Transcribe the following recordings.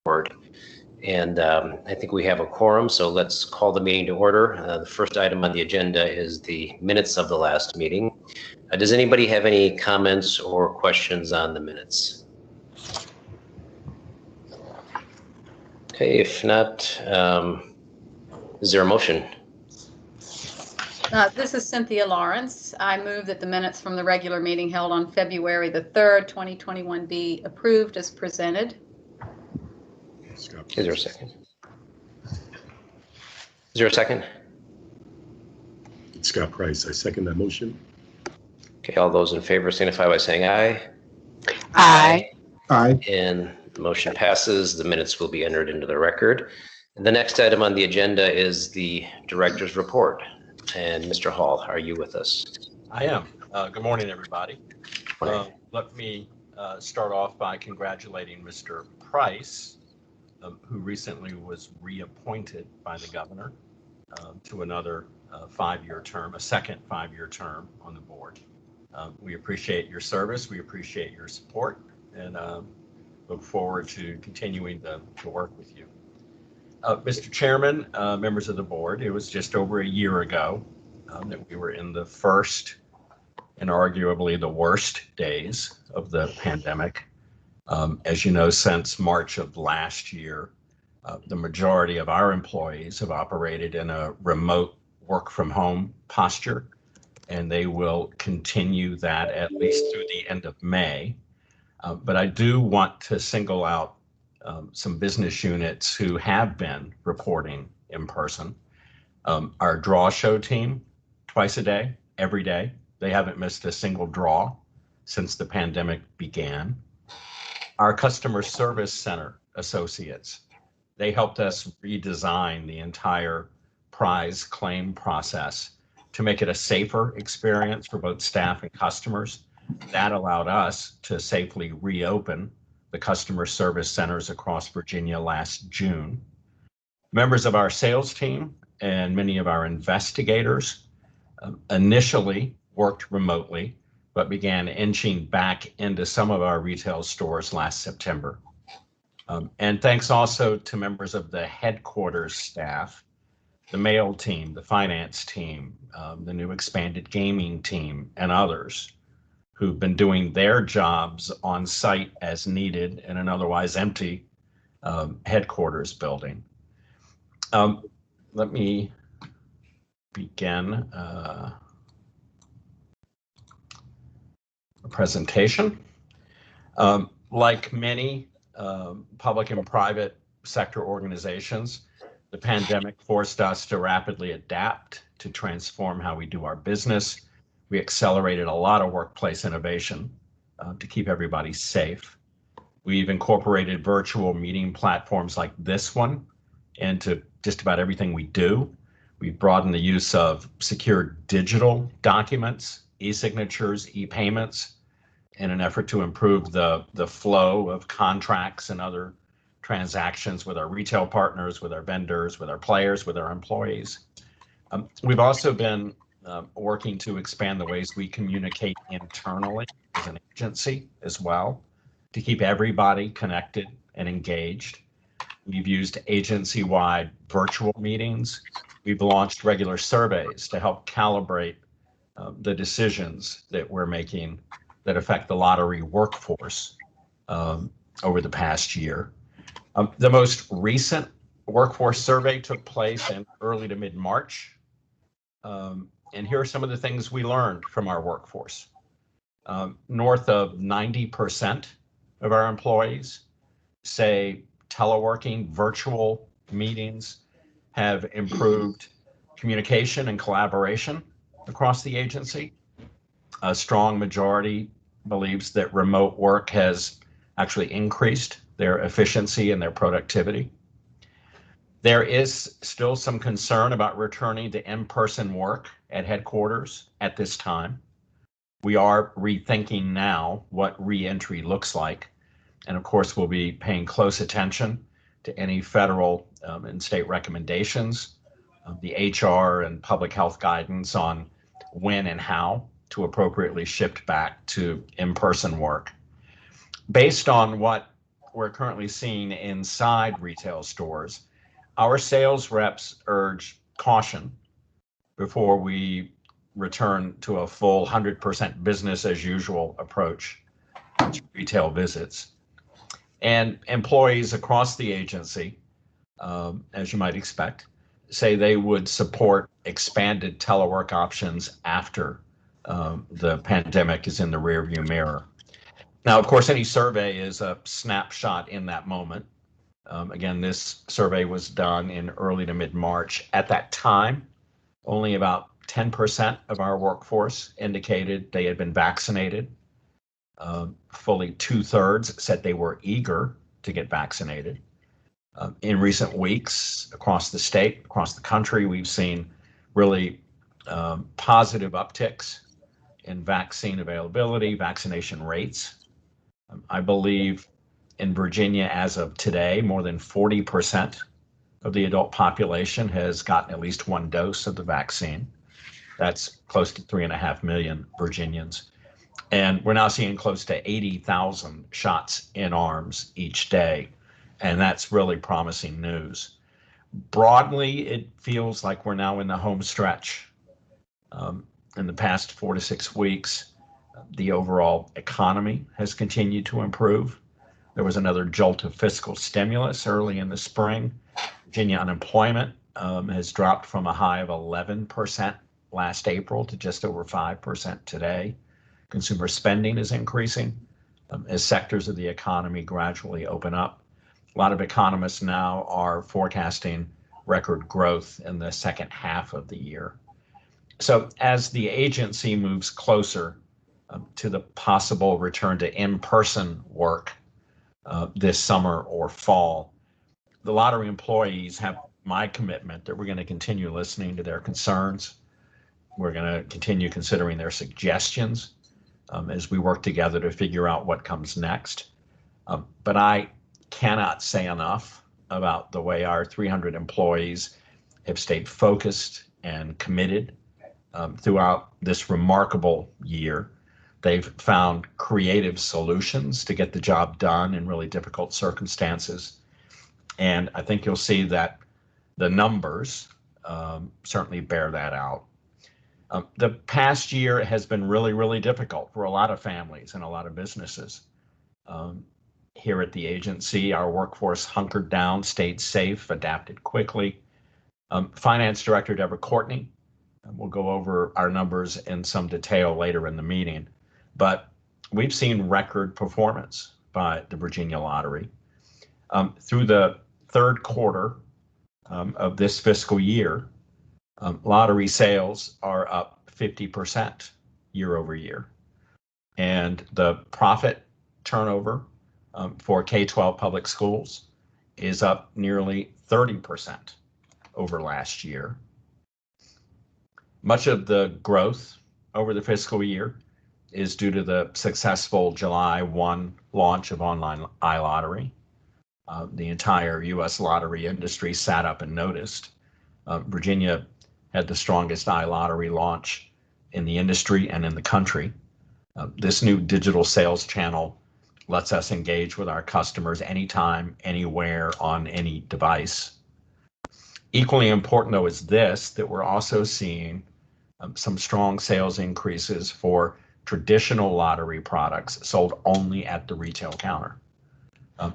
board. And I think we have a quorum, so let's call the meeting to order. The first item on the agenda is the minutes of the last meeting. Does anybody have any comments or questions on the minutes? Okay, if not, is there a motion? This is Cynthia Lawrence. I move that the minutes from the regular meeting held on February the 3rd, 2021 be approved as presented. Is there a second? Is there a second? It's Scott Price. I second that motion. Okay, all those in favor signify by saying aye. Aye. Aye. And the motion passes. The minutes will be entered into the record. And the next item on the agenda is the director's report. And Mr. Hall, are you with us? I am. Good morning, everybody. Let me start off by congratulating Mr. Price, who recently was reappointed by the governor to another 5-year term, a second 5-year term on the board. We appreciate your service. We appreciate your support, and look forward to continuing to work with you. Mr. Chairman, members of the board, it was just over a year ago that we were in the first and arguably the worst days of the pandemic. As you know, since March of last year, the majority of our employees have operated in a remote work from home posture, and they will continue that at least through the end of May. But I do want to single out some business units who have been reporting in person. Our draw show team, twice a day, every day. They haven't missed a single draw since the pandemic began. Our customer service center associates, they helped us redesign the entire prize claim process to make it a safer experience for both staff and customers. That allowed us to safely reopen the customer service centers across Virginia last June. Members of our sales team and many of our investigators initially worked remotely, but began inching back into some of our retail stores last September. And thanks also to members of the headquarters staff, the mail team, the finance team, the new expanded gaming team, and others who've been doing their jobs on site as needed in an otherwise empty headquarters building. Let me begin a presentation. Like many public and private sector organizations, the pandemic forced us to rapidly adapt to transform how we do our business. We accelerated a lot of workplace innovation to keep everybody safe. We've incorporated virtual meeting platforms like this one into just about everything we do. We've broadened the use of secure digital documents, e-signatures, e-payments, in an effort to improve the flow of contracts and other transactions with our retail partners, with our vendors, with our players, with our employees. We've also been working to expand the ways we communicate internally as an agency as well, to keep everybody connected and engaged. We've used agency-wide virtual meetings. We've launched regular surveys to help calibrate the decisions that we're making that affect the lottery workforce over the past year. The most recent workforce survey took place in early to mid-March. And here are some of the things we learned from our workforce. North of 90% of our employees say teleworking, virtual meetings have improved communication and collaboration across the agency. A strong majority believes that remote work has actually increased their efficiency and their productivity. There is still some concern about returning to in-person work at headquarters at this time. We are rethinking now what re-entry looks like. And of course, we'll be paying close attention to any federal and state recommendations, the HR and public health guidance on when and how to appropriately shift back to in-person work. Based on what we're currently seeing inside retail stores, our sales reps urge caution before we return to a full 100% business as usual approach to retail visits. And employees across the agency, as you might expect, say they would support expanded telework options after the pandemic is in the rearview mirror. Now, of course, any survey is a snapshot in that moment. Again, this survey was done in early to mid-March. At that time, only about 10% of our workforce indicated they had been vaccinated. Fully 2/3 said they were eager to get vaccinated. In recent weeks, across the state, across the country, we've seen really positive upticks in vaccine availability, vaccination rates. I believe in Virginia, as of today, more than 40% of the adult population has gotten at least one dose of the vaccine. That's close to 3.5 million Virginians. And we're now seeing close to 80,000 shots in arms each day. And that's really promising news. Broadly, it feels like we're now in the home stretch. In the past 4 to 6 weeks, the overall economy has continued to improve. There was another jolt of fiscal stimulus early in the spring. Virginia unemployment has dropped from a high of 11% last April to just over 5% today. Consumer spending is increasing as sectors of the economy gradually open up. A lot of economists now are forecasting record growth in the second half of the year. So as the agency moves closer to the possible return to in-person work this summer or fall, the lottery employees have my commitment that we're going to continue listening to their concerns. We're going to continue considering their suggestions as we work together to figure out what comes next. But I cannot say enough about the way our 300 employees have stayed focused and committed throughout this remarkable year. They've found creative solutions to get the job done in really difficult circumstances. And I think you'll see that the numbers certainly bear that out. The past year has been really, really difficult for a lot of families and a lot of businesses. Here at the agency, our workforce hunkered down, stayed safe, adapted quickly. Finance Director Deborah Courtney will go over our numbers in some detail later in the meeting, but we've seen record performance by the Virginia Lottery. Through the third quarter of this fiscal year, lottery sales are up 50% year over year. And the profit turnover for K-12 public schools is up nearly 30% over last year. Much of the growth over the fiscal year is due to the successful July 1 launch of online iLottery. The entire U.S. lottery industry sat up and noticed. Virginia had the strongest iLottery launch in the industry and in the country. This new digital sales channel lets us engage with our customers anytime, anywhere, on any device. Equally important, though, is this, that we're also seeing some strong sales increases for traditional lottery products sold only at the retail counter.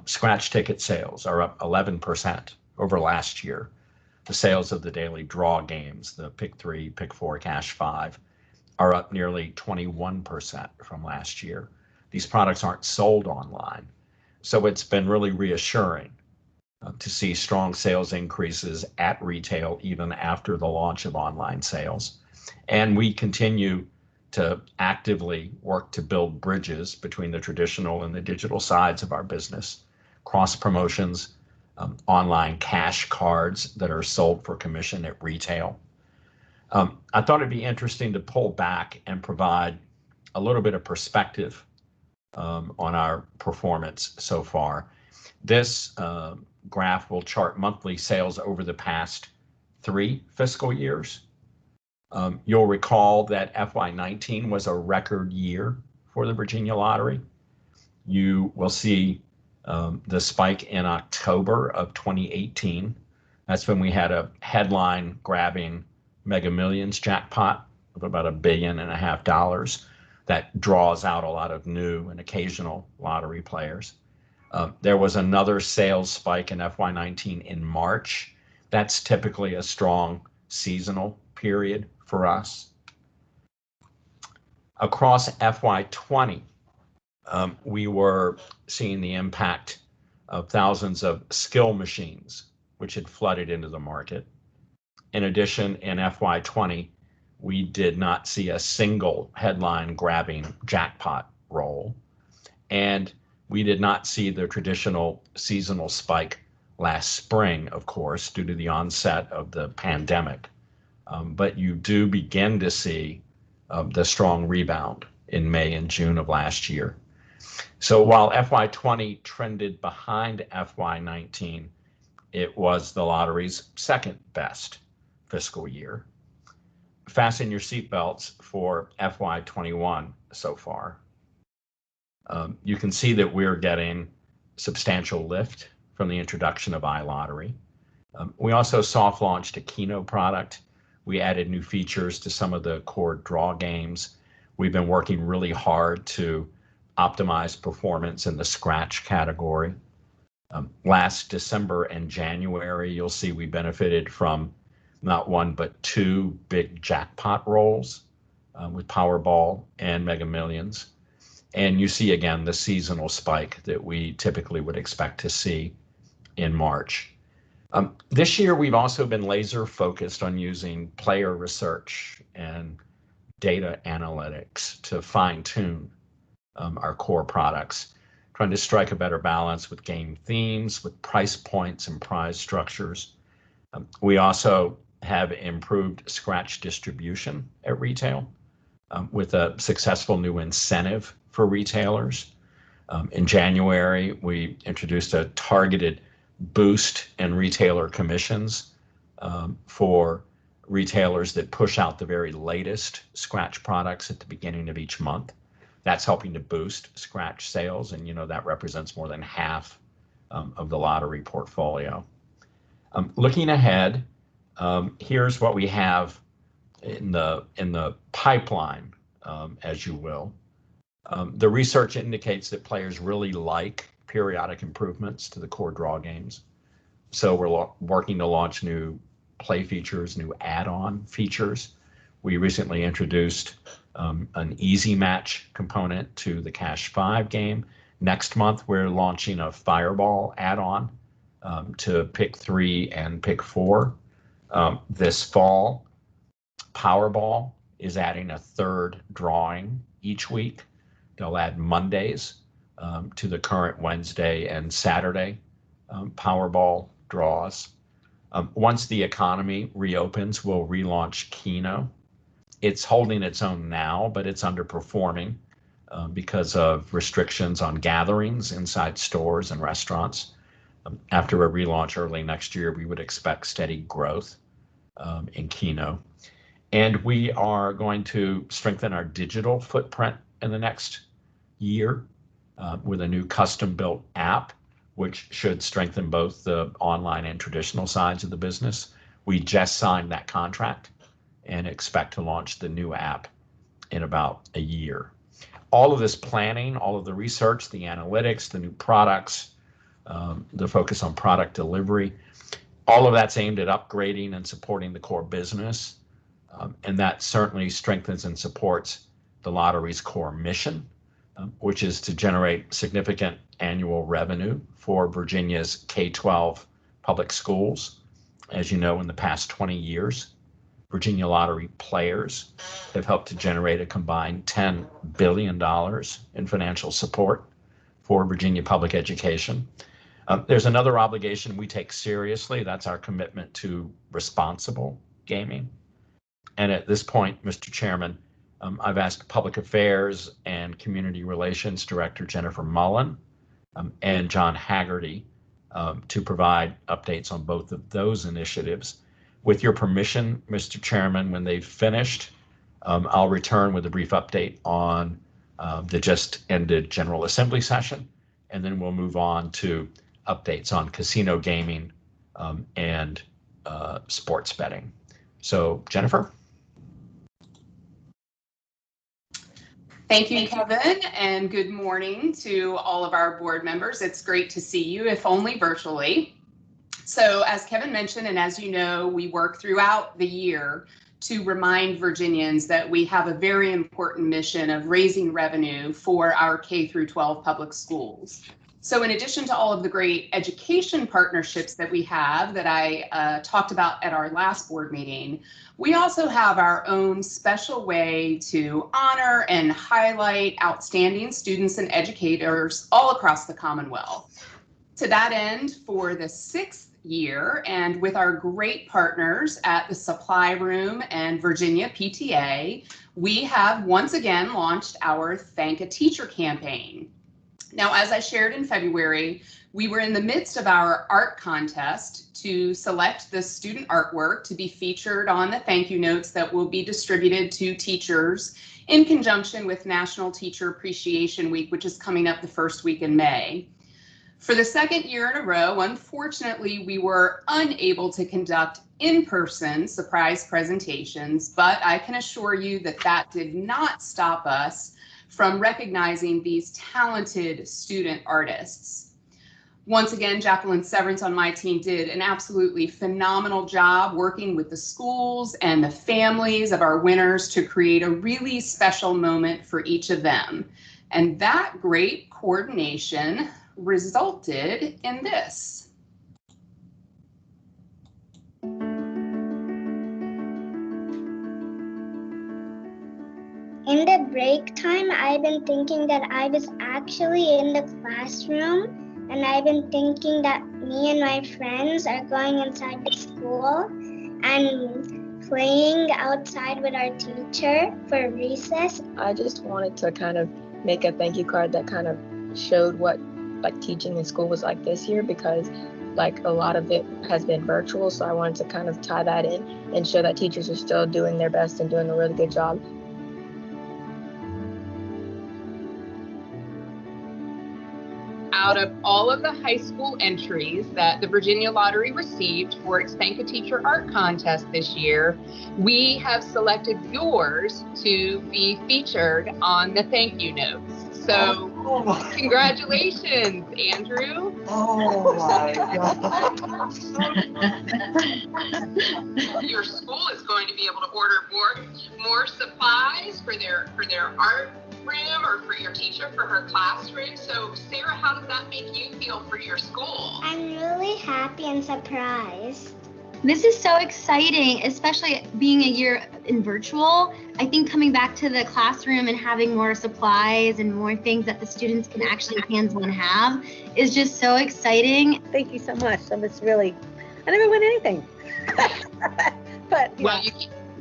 Scratch ticket sales are up 11% over last year. The sales of the daily draw games, the Pick 3, Pick 4, Cash 5, are up nearly 21% from last year. These products aren't sold online. So it's been really reassuring to see strong sales increases at retail even after the launch of online sales. And we continue to actively work to build bridges between the traditional and the digital sides of our business, cross promotions, online cash cards that are sold for commission at retail. I thought it'd be interesting to pull back and provide a little bit of perspective on our performance so far. This graph will chart monthly sales over the past 3 fiscal years. You'll recall that FY19 was a record year for the Virginia Lottery. You will see The spike in October of 2018, that's when we had a headline grabbing Mega Millions jackpot of about $1.5 billion that draws out a lot of new and occasional lottery players. There was another sales spike in FY19 in March. That's typically a strong seasonal period for us. Across FY20, we were seeing the impact of thousands of skill machines, which had flooded into the market. In addition, in FY20, we did not see a single headline grabbing jackpot roll. And we did not see the traditional seasonal spike last spring, of course, due to the onset of the pandemic. But you do begin to see the strong rebound in May and June of last year. So while FY20 trended behind FY19, it was the lottery's second best fiscal year. Fasten your seatbelts for FY21 so far. You can see that we're getting substantial lift from the introduction of iLottery. We also soft launched a Keno product. We added new features to some of the core draw games. We've been working really hard to optimize performance in the scratch category. Last December and January, you'll see we benefited from not one, but two big jackpot rolls with Powerball and Mega Millions. And you see again the seasonal spike that we typically would expect to see in March. This year, we've also been laser focused on using player research and data analytics to fine tune our core products, trying to strike a better balance with game themes, with price points and prize structures. We also have improved scratch distribution at retail with a successful new incentive for retailers. In January, we introduced a targeted boost in retailer commissions for retailers that push out the very latest scratch products at the beginning of each month. That's helping to boost scratch sales, and that represents more than half of the lottery portfolio. Looking ahead, here's what we have in the pipeline, as you will. The research indicates that players really like periodic improvements to the core draw games. So we're working to launch new play features, new add-on features. We recently introduced an easy match component to the Cash 5 game. Next month, we're launching a Fireball add-on to Pick 3 and Pick 4. This fall, Powerball is adding a third drawing each week. They'll add Mondays to the current Wednesday and Saturday Powerball draws. Once the economy reopens, we'll relaunch Keno. It's holding its own now, but it's underperforming because of restrictions on gatherings inside stores and restaurants. After a relaunch early next year, we would expect steady growth in Keno. And we are going to strengthen our digital footprint in the next year with a new custom-built app, which should strengthen both the online and traditional sides of the business. We just signed that contract and expect to launch the new app in about a year. All of this planning, all of the research, the analytics, the new products, the focus on product delivery, all of that's aimed at upgrading and supporting the core business. And that certainly strengthens and supports the lottery's core mission, which is to generate significant annual revenue for Virginia's K-12 public schools. As you know, in the past 20 years, Virginia Lottery players have helped to generate a combined $10 billion in financial support for Virginia public education. There's another obligation we take seriously. That's our commitment to responsible gaming. And at this point, Mr. Chairman, I've asked Public Affairs and Community Relations Director Jennifer Mullen and John Haggerty to provide updates on both of those initiatives. With your permission, Mr. Chairman, when they've finished, I'll return with a brief update on the just ended General Assembly session and then we'll move on to updates on casino gaming and sports betting. So, Jennifer? Thank you, Kevin, and good morning to all of our board members. It's great to see you, if only virtually. So as Kevin mentioned, and as you know, we work throughout the year to remind Virginians that we have a very important mission of raising revenue for our K through 12 public schools. So in addition to all of the great education partnerships that we have that I talked about at our last board meeting, we also have our own special way to honor and highlight outstanding students and educators all across the Commonwealth. To that end, for the 6th year, and with our great partners at the Supply Room and Virginia PTA, we have once again launched our Thank a Teacher campaign. Now, as I shared in February, we were in the midst of our art contest to select the student artwork to be featured on the thank you notes that will be distributed to teachers in conjunction with National Teacher Appreciation Week, which is coming up the first week in May. For the 2nd year in a row, unfortunately, we were unable to conduct in-person surprise presentations, but I can assure you that that did not stop us from recognizing these talented student artists. Once again, Jacqueline Severance on my team did an absolutely phenomenal job working with the schools and the families of our winners to create a really special moment for each of them. And that great coordination resulted in this. In the break time, I've been thinking that I was actually in the classroom, and I've been thinking that me and my friends are going inside the school and playing outside with our teacher for recess. I just wanted to kind of make a thank you card that kind of showed what like teaching in school was like this year, because like a lot of it has been virtual. So I wanted to kind of tie that in and show that teachers are still doing their best and doing a really good job. Out of all of the high school entries that the Virginia Lottery received for its Thank a Teacher art contest this year, we have selected yours to be featured on the thank you notes. So congratulations, Andrew. Oh my God. Your school is going to be able to order more supplies for their art room or for your teacher for her classroom. So Sarah, how does that make you feel for your school? I'm really happy and surprised. This is so exciting, especially being a year in virtual. I think coming back to the classroom and having more supplies and more things that the students can actually hands-on have is just so exciting. Thank you so much. So it's really, I never win anything. But well, you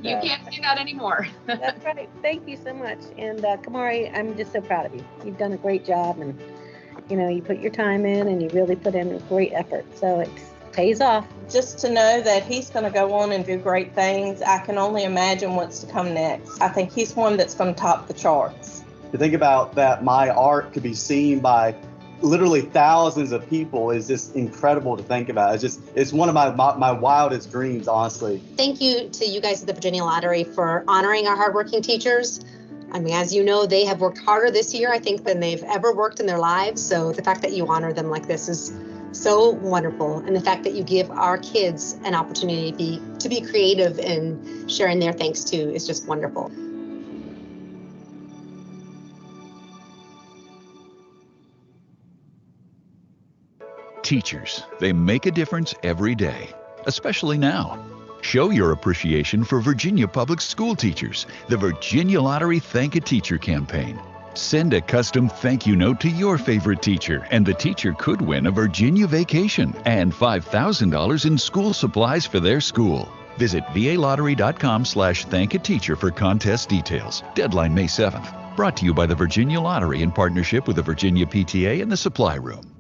can't do that anymore. That's right. Thank you so much. And Kamari, I'm just so proud of you. You've done a great job, and you know, you put your time in and you really put in a great effort. So it pays off. Just to know that he's going to go on and do great things, I can only imagine what's to come next. I think he's one that's going to top the charts. To think about that my art could be seen by literally thousands of people is just incredible to think about. It's one of my wildest dreams, honestly. Thank you to you guys at the Virginia Lottery for honoring our hardworking teachers. I mean, as you know, they have worked harder this year, I think, than they've ever worked in their lives. So the fact that you honor them like this is so wonderful. And the fact that you give our kids an opportunity to be creative and sharing their thanks too is just wonderful. Teachers, they make a difference every day, especially now. Show your appreciation for Virginia Public School teachers, the Virginia Lottery Thank a Teacher campaign. Send a custom thank you note to your favorite teacher, and the teacher could win a Virginia vacation and $5,000 in school supplies for their school. Visit valottery.com/thankateacher for contest details. Deadline May 7th. Brought to you by the Virginia Lottery in partnership with the Virginia PTA and the Supply Room.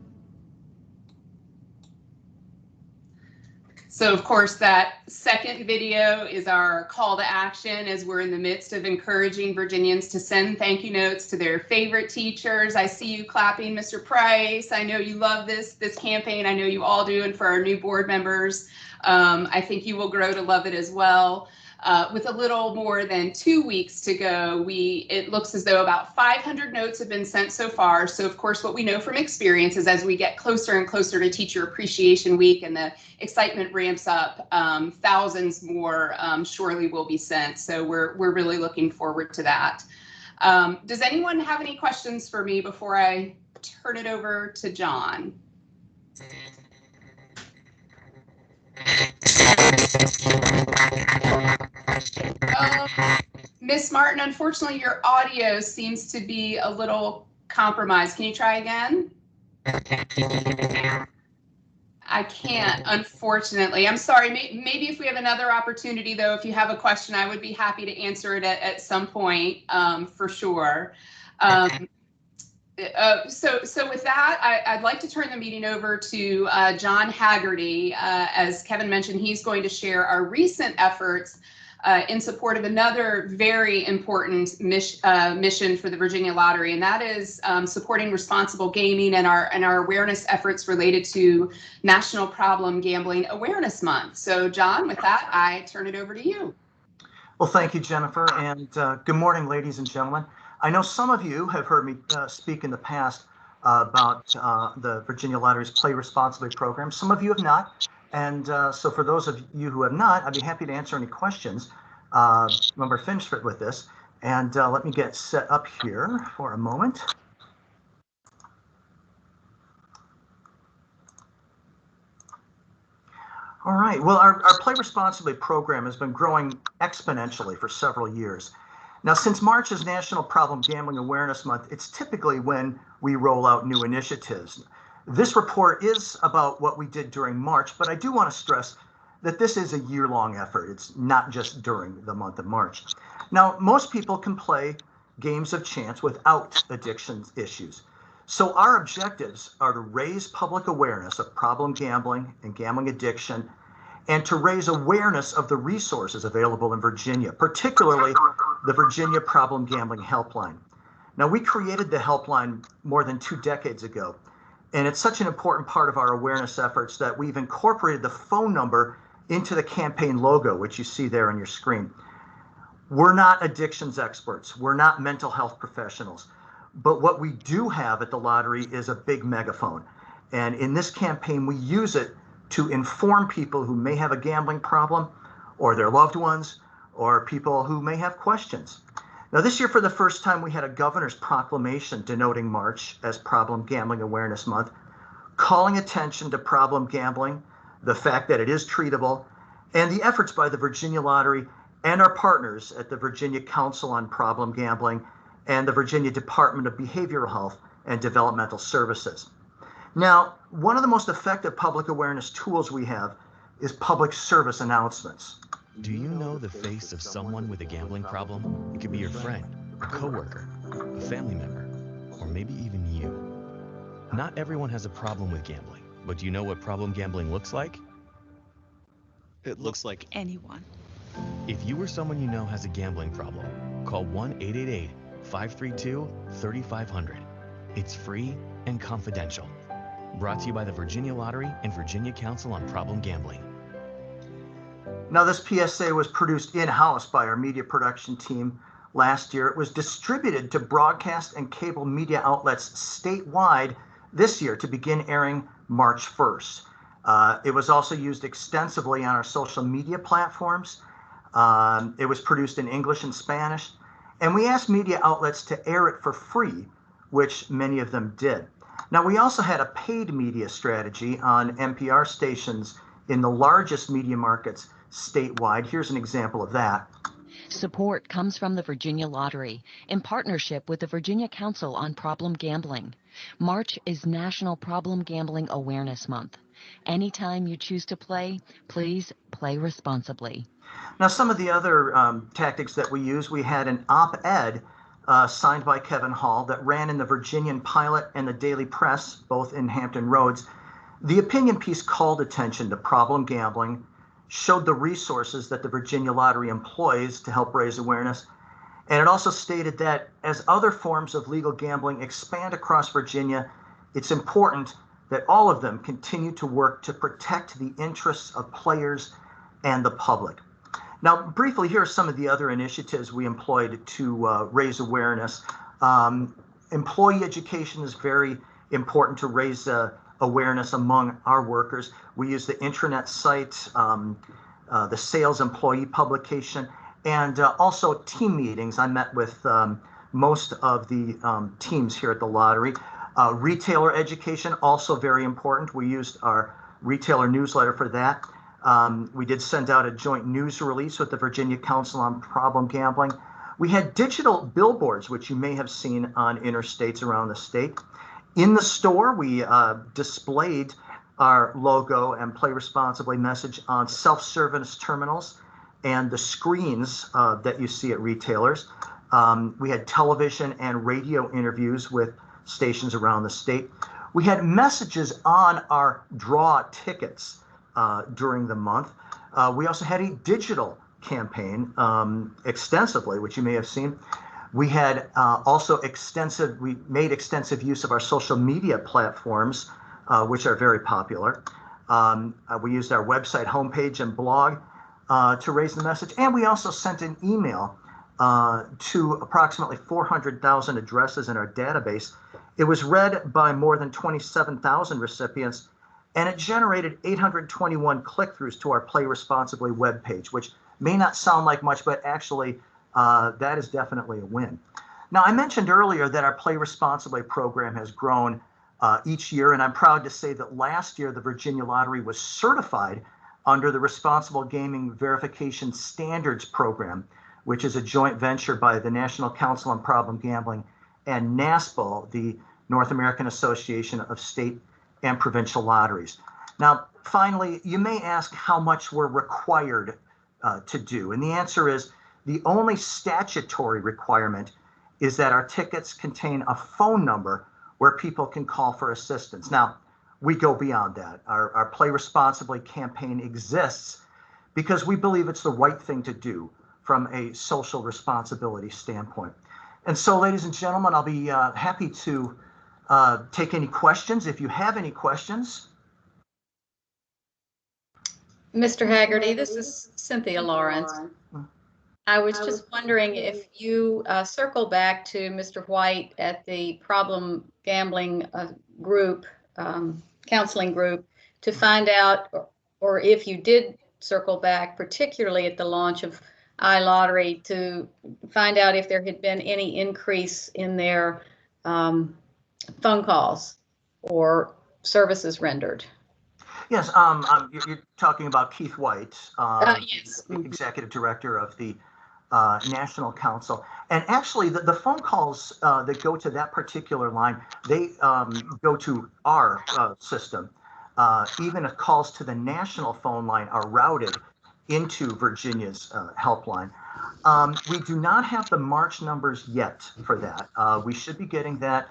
So of course, that second video is our call to action as we're in the midst of encouraging Virginians to send thank you notes to their favorite teachers. I see you clapping, Mr. Price. I know you love this campaign. I know you all do. And for our new board members, I think you will grow to love it as well. With a little more than 2 weeks to go, it looks as though about 500 notes have been sent so far. So of course, what we know from experience is as we get closer and closer to Teacher Appreciation Week and the excitement ramps up, thousands more surely will be sent. So we're really looking forward to that. Does anyone have any questions for me before I turn it over to John? Miss Martin, unfortunately, your audio seems to be a little compromised. Can you try again? I can't, unfortunately. I'm sorry. Maybe if we have another opportunity, though, if you have a question, I would be happy to answer it at some point, for sure. So with that, I'd like to turn the meeting over to John Haggerty. As Kevin mentioned, he's going to share our recent efforts in support of another very important mission for the Virginia Lottery, and that is supporting responsible gaming and our awareness efforts related to National Problem Gambling Awareness Month. So John, with that, I turn it over to you. Well, thank you, Jennifer, and good morning, ladies and gentlemen. I know some of you have heard me speak in the past about the Virginia Lottery's Play Responsibly program. Some of you have not. And so for those of you who have not, I'd be happy to answer any questions when we're finished with this. And let me get set up here for a moment. All right, well, our Play Responsibly program has been growing exponentially for several years. Now, since March is National Problem Gambling Awareness Month, it's typically when we roll out new initiatives. This report is about what we did during March, but I do want to stress that this is a year-long effort. It's not just during the month of March. Now, most people can play games of chance without addiction issues. So our objectives are to raise public awareness of problem gambling and gambling addiction, and to raise awareness of the resources available in Virginia, particularly the Virginia Problem Gambling Helpline. Now, we created the helpline more than 2 decades ago, and it's such an important part of our awareness efforts that we've incorporated the phone number into the campaign logo, which you see there on your screen. We're not addictions experts. We're not mental health professionals. But what we do have at the lottery is a big megaphone. And in this campaign, we use it to inform people who may have a gambling problem, or their loved ones, or people who may have questions. Now, this year, for the first time, we had a governor's proclamation denoting March as Problem Gambling Awareness Month, calling attention to problem gambling, the fact that it is treatable, and the efforts by the Virginia Lottery and our partners at the Virginia Council on Problem Gambling and the Virginia Department of Behavioral Health and Developmental Services. Now, one of the most effective public awareness tools we have is public service announcements. Do you know the face of someone with a gambling problem? It could be your friend, a coworker, a family member, or maybe even you. Not everyone has a problem with gambling, but do you know what problem gambling looks like? It looks like anyone. If you or someone you know has a gambling problem, call 1-888-532-3500. It's free and confidential. Brought to you by the Virginia Lottery and Virginia Council on Problem Gambling. Now, this PSA was produced in-house by our media production team last year. It was distributed to broadcast and cable media outlets statewide this year to begin airing March 1st. It was also used extensively on our social media platforms. It was produced in English and Spanish, and we asked media outlets to air it for free, which many of them did. Now, we also had a paid media strategy on NPR stations in the largest media markets statewide. Here's an example of that. Support comes from the Virginia Lottery in partnership with the Virginia Council on Problem Gambling. March is National Problem Gambling Awareness Month. Anytime you choose to play, please play responsibly. Now, some of the other tactics that we use, we had an op-ed signed by Kevin Hall that ran in the Virginian Pilot and the Daily Press, both in Hampton Roads. The opinion piece called attention to problem gambling, showed the resources that the Virginia Lottery employs to help raise awareness, and it also stated that as other forms of legal gambling expand across Virginia, it's important that all of them continue to work to protect the interests of players and the public. Now, briefly, here are some of the other initiatives we employed to raise awareness. Employee education is very important to raise awareness among our workers. We use the intranet site, the sales employee publication, and also team meetings. I met with most of the teams here at the lottery. Retailer education, also very important. We used our retailer newsletter for that. We did send out a joint news release with the Virginia Council on Problem Gambling. We had digital billboards, which you may have seen on interstates around the state. In the store, we displayed our logo and Play Responsibly message on self-service terminals and the screens that you see at retailers. We had television and radio interviews with stations around the state. We had messages on our draw tickets during the month. We also had a digital campaign extensively, which you may have seen. We had we made extensive use of our social media platforms, which are very popular. We used our website homepage and blog to raise the message. And we also sent an email to approximately 400,000 addresses in our database. It was read by more than 27,000 recipients, and it generated 821 click-throughs to our Play Responsibly webpage, which may not sound like much, but actually that is definitely a win. Now, I mentioned earlier that our Play Responsibly program has grown each year, and I'm proud to say that last year the Virginia Lottery was certified under the Responsible Gaming Verification Standards Program, which is a joint venture by the National Council on Problem Gambling and NASPL, the North American Association of State and Provincial Lotteries. Now, finally, you may ask how much we're required to do, and the answer is the only statutory requirement is that our tickets contain a phone number where people can call for assistance. Now, we go beyond that. Our Play Responsibly campaign exists because we believe it's the right thing to do from a social responsibility standpoint. And so, ladies and gentlemen, I'll be happy to take any questions if you have any questions. Mr. Haggerty, this is Cynthia Lawrence. I was just wondering if you circle back to Mr. White at the problem gambling group, counseling group, to find out, or if you did circle back, particularly at the launch of iLottery, to find out if there had been any increase in their phone calls or services rendered. Yes, you're talking about Keith White, yes. Executive Director of the National Council. And actually, the phone calls that go to that particular line, they go to our system. Even if calls to the national phone line are routed into Virginia's helpline. We do not have the March numbers yet for that. We should be getting that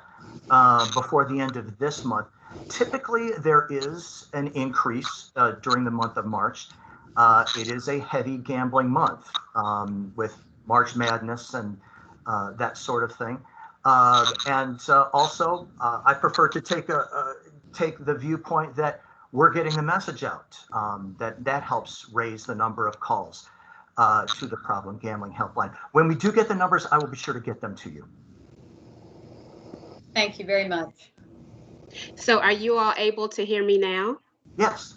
before the end of this month. Typically, there is an increase during the month of March. It is a heavy gambling month with March Madness and that sort of thing. Also, I prefer to take the viewpoint that we're getting the message out. That helps raise the number of calls to the Problem Gambling Helpline. When we do get the numbers, I will be sure to get them to you. Thank you very much. So are you all able to hear me now? Yes.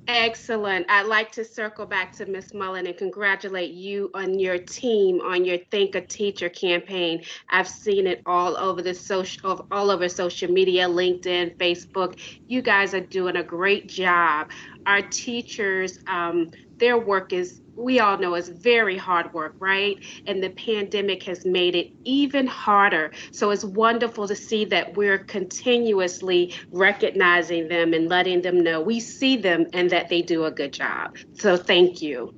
Excellent. I'd like to circle back to Ms. Mullen and congratulate you on your team on your Thank a Teacher campaign. I've seen it all over social media, LinkedIn, Facebook. You guys are doing a great job. Our teachers, their work is, we all know, is very hard work, right? And the pandemic has made it even harder. So it's wonderful to see that we're continuously recognizing them and letting them know we see them and that they do a good job. So thank you.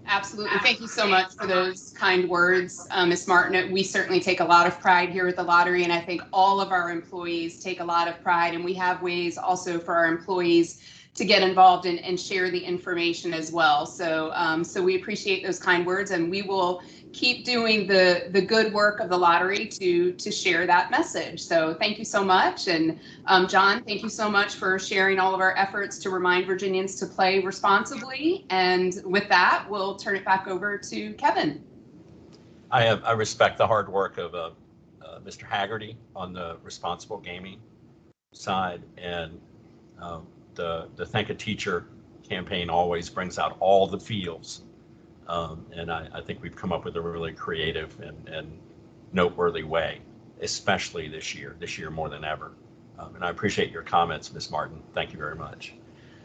Absolutely. Thank you so much for those kind words, Ms. Martin. We certainly take a lot of pride here at the lottery, and I think all of our employees take a lot of pride, and we have ways also for our employees to get involved and share the information as well. So, so we appreciate those kind words, and we will keep doing the good work of the lottery to share that message. So thank you so much. And John, thank you so much for sharing all of our efforts to remind Virginians to play responsibly. And with that, we'll turn it back over to Kevin. I respect the hard work of Mr. Haggerty on the responsible gaming side, and the Thank a Teacher campaign always brings out all the feels. And I think we've come up with a really creative and noteworthy way, especially this year more than ever. And I appreciate your comments, Ms. Martin. Thank you very much.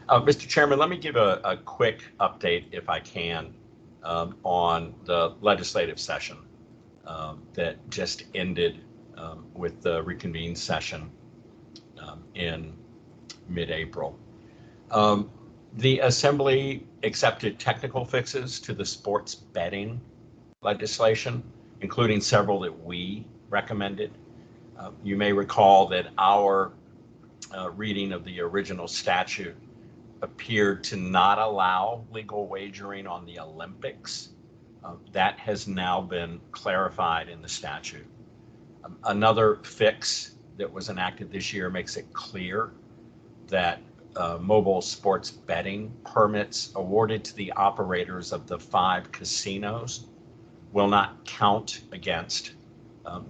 Mr. Chairman, let me give a quick update, if I can, on the legislative session that just ended with the reconvened session in mid-April. The Assembly accepted technical fixes to the sports betting legislation, including several that we recommended. You may recall that our reading of the original statute appeared to not allow legal wagering on the Olympics. That has now been clarified in the statute. Another fix that was enacted this year makes it clear that mobile sports betting permits awarded to the operators of the 5 casinos will not count against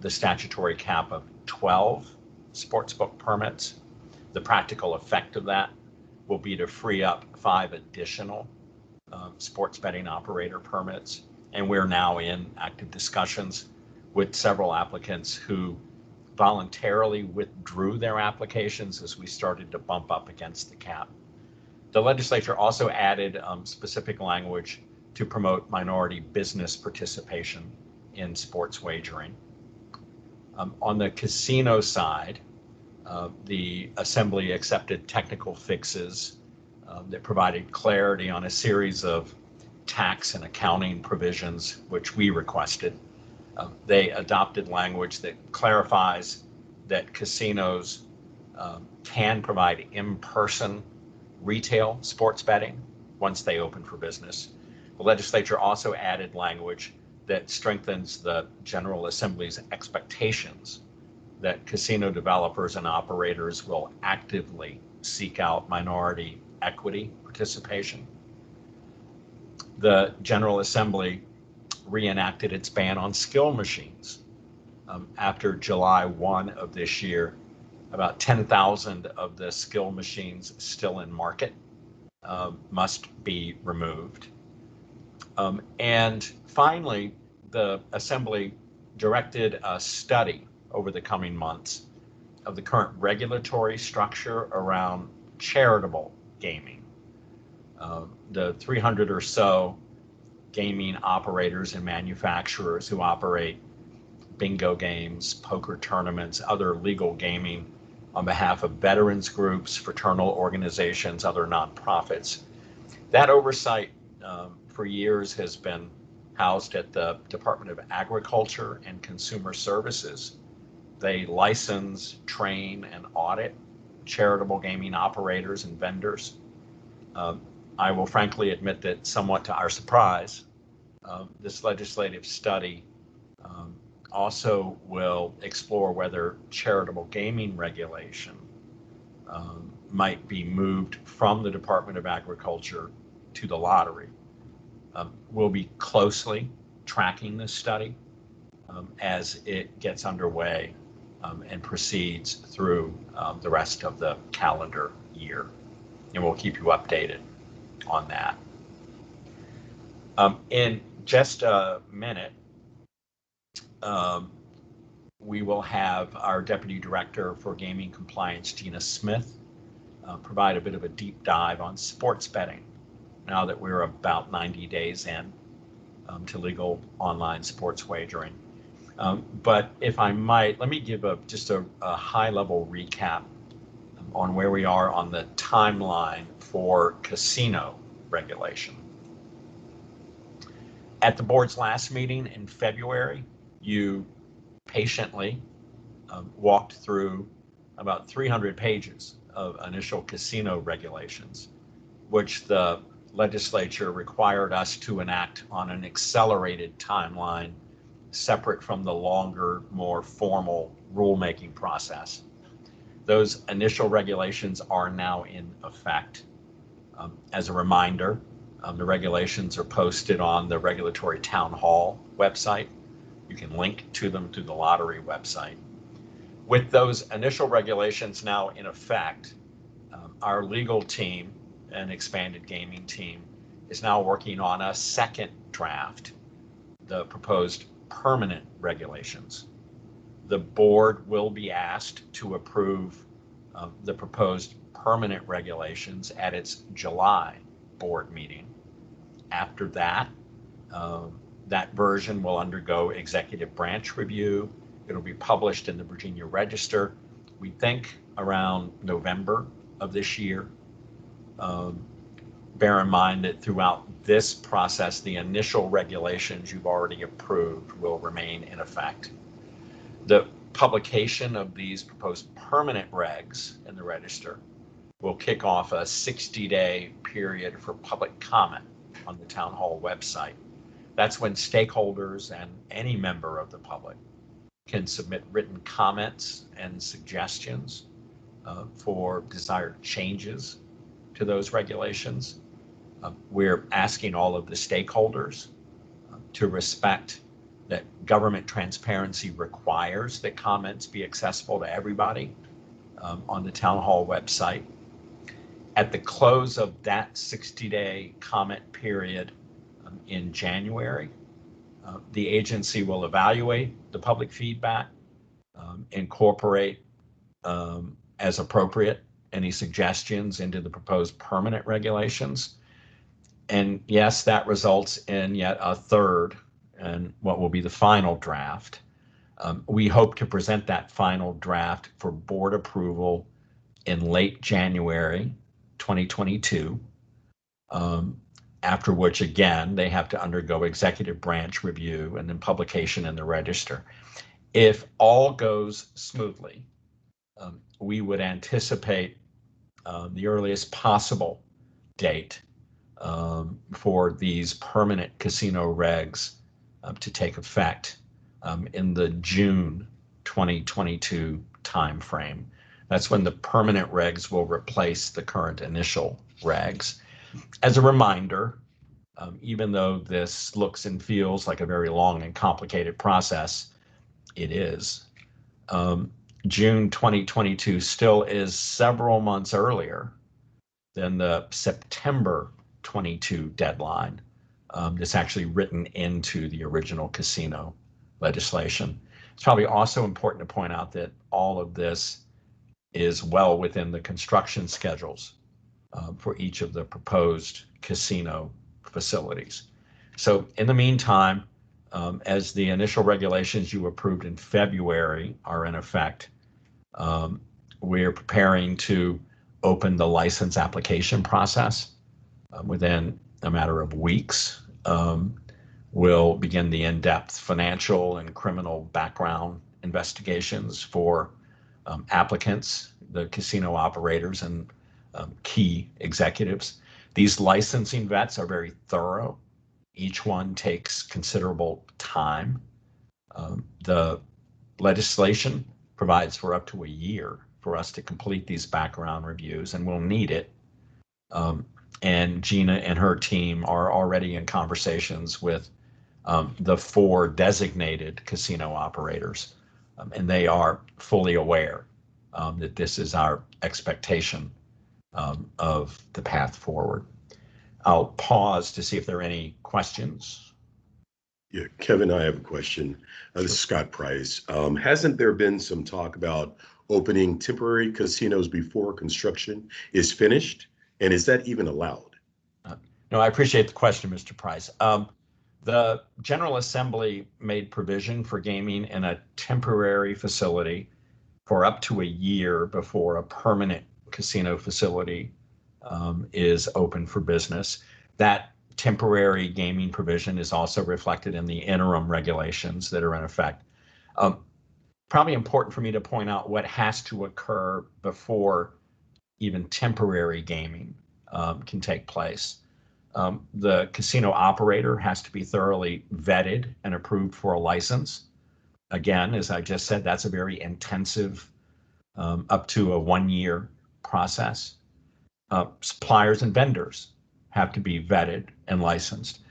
the statutory cap of 12 sportsbook permits. The practical effect of that will be to free up 5 additional sports betting operator permits. And we're now in active discussions with several applicants who voluntarily withdrew their applications as we started to bump up against the cap. The legislature also added specific language to promote minority business participation in sports wagering. On the casino side, the Assembly accepted technical fixes that provided clarity on a series of tax and accounting provisions which we requested. They adopted language that clarifies that casinos can provide in-person retail sports betting once they open for business. The legislature also added language that strengthens the General Assembly's expectations that casino developers and operators will actively seek out minority equity participation. The General Assembly reenacted its ban on skill machines. After July 1 of this year, about 10,000 of the skill machines still in market must be removed. And finally, the Assembly directed a study over the coming months of the current regulatory structure around charitable gaming. The 300 or so gaming operators and manufacturers who operate bingo games, poker tournaments, other legal gaming on behalf of veterans groups, fraternal organizations, other nonprofits. That oversight for years has been housed at the Department of Agriculture and Consumer Services. They license, train, and audit charitable gaming operators and vendors. I will frankly admit that, somewhat to our surprise, this legislative study also will explore whether charitable gaming regulation might be moved from the Department of Agriculture to the lottery. We'll be closely tracking this study as it gets underway and proceeds through the rest of the calendar year. And we'll keep you updated on that. In just a minute, we will have our Deputy Director for Gaming Compliance, Gina Smith, provide a bit of a deep dive on sports betting now that we're about 90 days in to legal online sports wagering. But if I might, let me give just a high-level recap on where we are on the timeline for casino regulation. At the board's last meeting in February, you patiently walked through about 300 pages of initial casino regulations, which the legislature required us to enact on an accelerated timeline separate from the longer, more formal rulemaking process. Those initial regulations are now in effect. As a reminder, the regulations are posted on the regulatory town hall website. You can link to them through the lottery website. With those initial regulations now in effect, our legal team and expanded gaming team is now working on a second draft, the proposed permanent regulations. The board will be asked to approve the proposed permanent regulations at its July board meeting. After that, that version will undergo executive branch review. It'll be published in the Virginia Register, we think around November of this year. Bear in mind that throughout this process, the initial regulations you've already approved will remain in effect. The publication of these proposed permanent regs in the Register will kick off a 60-day period for public comment on the town hall website. That's when stakeholders and any member of the public can submit written comments and suggestions for desired changes to those regulations. We're asking all of the stakeholders to respect that government transparency requires that comments be accessible to everybody on the town hall website. At the close of that 60-day comment period in January, the agency will evaluate the public feedback, incorporate as appropriate any suggestions into the proposed permanent regulations. And yes, that results in yet a third and what will be the final draft. We hope to present that final draft for board approval in late January 2022, after which, again, they have to undergo executive branch review and then publication in the Register. If all goes smoothly, we would anticipate the earliest possible date for these permanent casino regs to take effect in the June 2022 timeframe. That's when the permanent regs will replace the current initial regs. As a reminder, even though this looks and feels like a very long and complicated process, it is. June 2022 still is several months earlier than the September 22 deadline that's actually written into the original casino legislation. It's probably also important to point out that all of this is well within the construction schedules for each of the proposed casino facilities. So in the meantime, as the initial regulations you approved in February are in effect, we're preparing to open the license application process. Within a matter of weeks, we'll begin the in-depth financial and criminal background investigations for applicants, the casino operators, and key executives. These licensing vets are very thorough. Each one takes considerable time. The legislation provides for up to a year for us to complete these background reviews, and we'll need it. And Gina and her team are already in conversations with the 4 designated casino operators, and they are fully aware that this is our expectation of the path forward. I'll pause to see if there are any questions. Yeah, Kevin, I have a question. This is Scott Price. Hasn't there been some talk about opening temporary casinos before construction is finished? And is that even allowed? No, I appreciate the question, Mr. Price. The General Assembly made provision for gaming in a temporary facility for up to a year before a permanent casino facility is open for business. That temporary gaming provision is also reflected in the interim regulations that are in effect. Probably important for me to point out what has to occur before even temporary gaming can take place. The casino operator has to be thoroughly vetted and approved for a license. Again, as I just said, that's a very intensive, up to a 1-year process. Suppliers and vendors have to be vetted and licensed.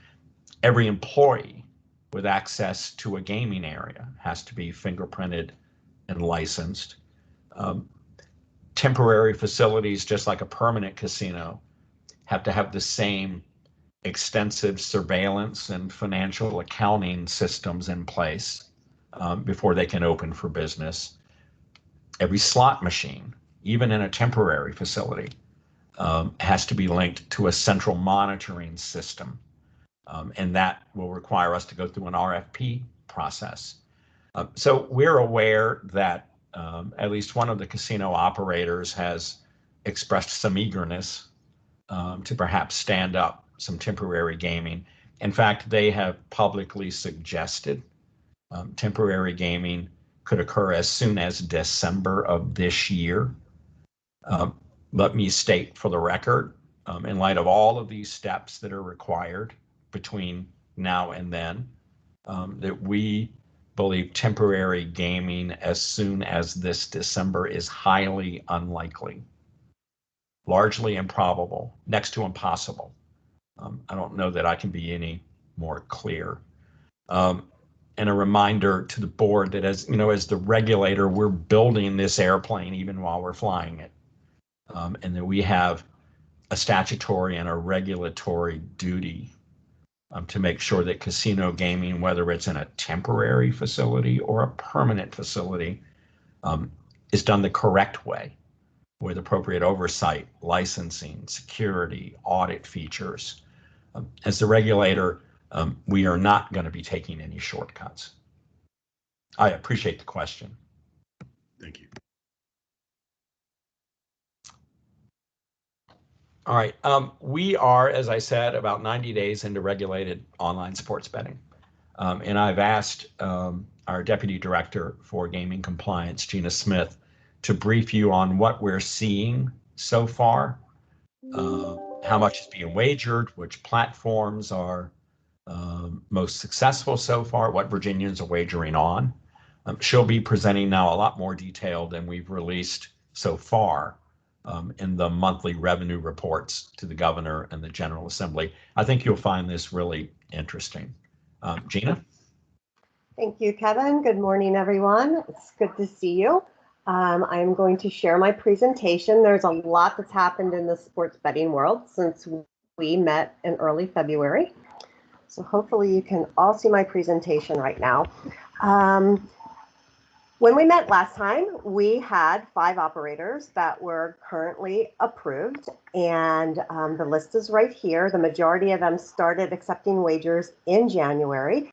Every employee with access to a gaming area has to be fingerprinted and licensed. Temporary facilities, just like a permanent casino, have to have the same extensive surveillance and financial accounting systems in place before they can open for business. Every slot machine, even in a temporary facility, has to be linked to a central monitoring system. And that will require us to go through an RFP process. So we're aware that at least one of the casino operators has expressed some eagerness to perhaps stand up some temporary gaming. In fact, they have publicly suggested temporary gaming could occur as soon as December of this year. Let me state for the record, in light of all of these steps that are required between now and then, that we believe temporary gaming as soon as this December is highly unlikely, largely improbable, next to impossible. I don't know that I can be any more clear. And a reminder to the board that as the regulator, we're building this airplane even while we're flying it. And that we have a statutory and a regulatory duty to make sure that casino gaming, whether it's in a temporary facility or a permanent facility, is done the correct way with appropriate oversight, licensing, security, audit features. As the regulator, we are not going to be taking any shortcuts. I appreciate the question. Thank you. All right. We are, as I said, about 90 days into regulated online sports betting. And I've asked our Deputy Director for Gaming Compliance, Gina Smith, to brief you on what we're seeing so far, how much is being wagered, which platforms are most successful so far, what Virginians are wagering on. She'll be presenting now a lot more detail than we've released so far in the monthly revenue reports to the governor and the General Assembly. I think you'll find this really interesting. Gina? Thank you, Kevin. Good morning, everyone. It's good to see you. I'm going to share my presentation. There's a lot that's happened in the sports betting world since we met in early February. So hopefully you can all see my presentation right now. When we met last time, we had 5 operators that were currently approved, and the list is right here. The majority of them started accepting wagers in January.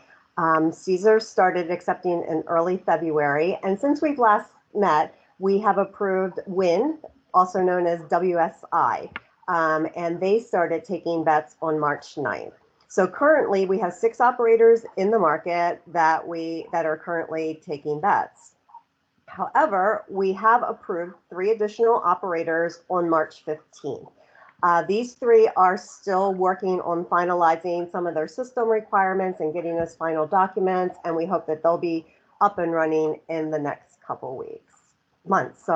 Caesar started accepting in early February, and since we've last met, we have approved Wynn, also known as WSI, and they started taking bets on March 9th. So currently we have 6 operators in the market that are currently taking bets. However, we have approved 3 additional operators on March 15th. These 3 are still working on finalizing some of their system requirements and getting us final documents, and we hope that they'll be up and running in the next couple months.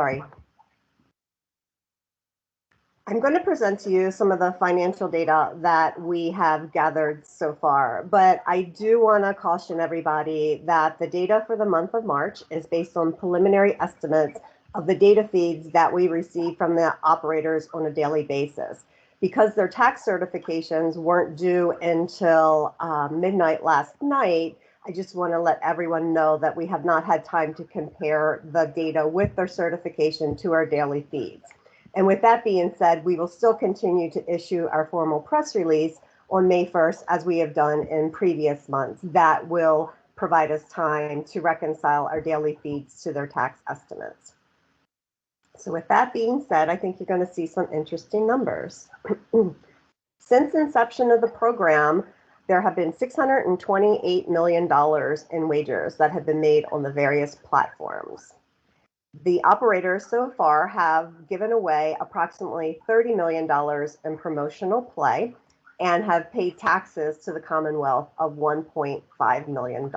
I'm going to present to you some of the financial data that we have gathered so far, but I do want to caution everybody that the data for the month of March is based on preliminary estimates of the data feeds that we receive from the operators on a daily basis. Because their tax certifications weren't due until midnight last night, I just want to let everyone know that we have not had time to compare the data with their certification to our daily feeds. And with that being said, we will still continue to issue our formal press release on May 1st, as we have done in previous months. That will provide us time to reconcile our daily feeds to their tax estimates. So with that being said, I think you're going to see some interesting numbers. Since inception of the program, there have been $628 million in wagers that have been made on the various platforms. The operators so far have given away approximately $30 million in promotional play and have paid taxes to the Commonwealth of $1.5 million.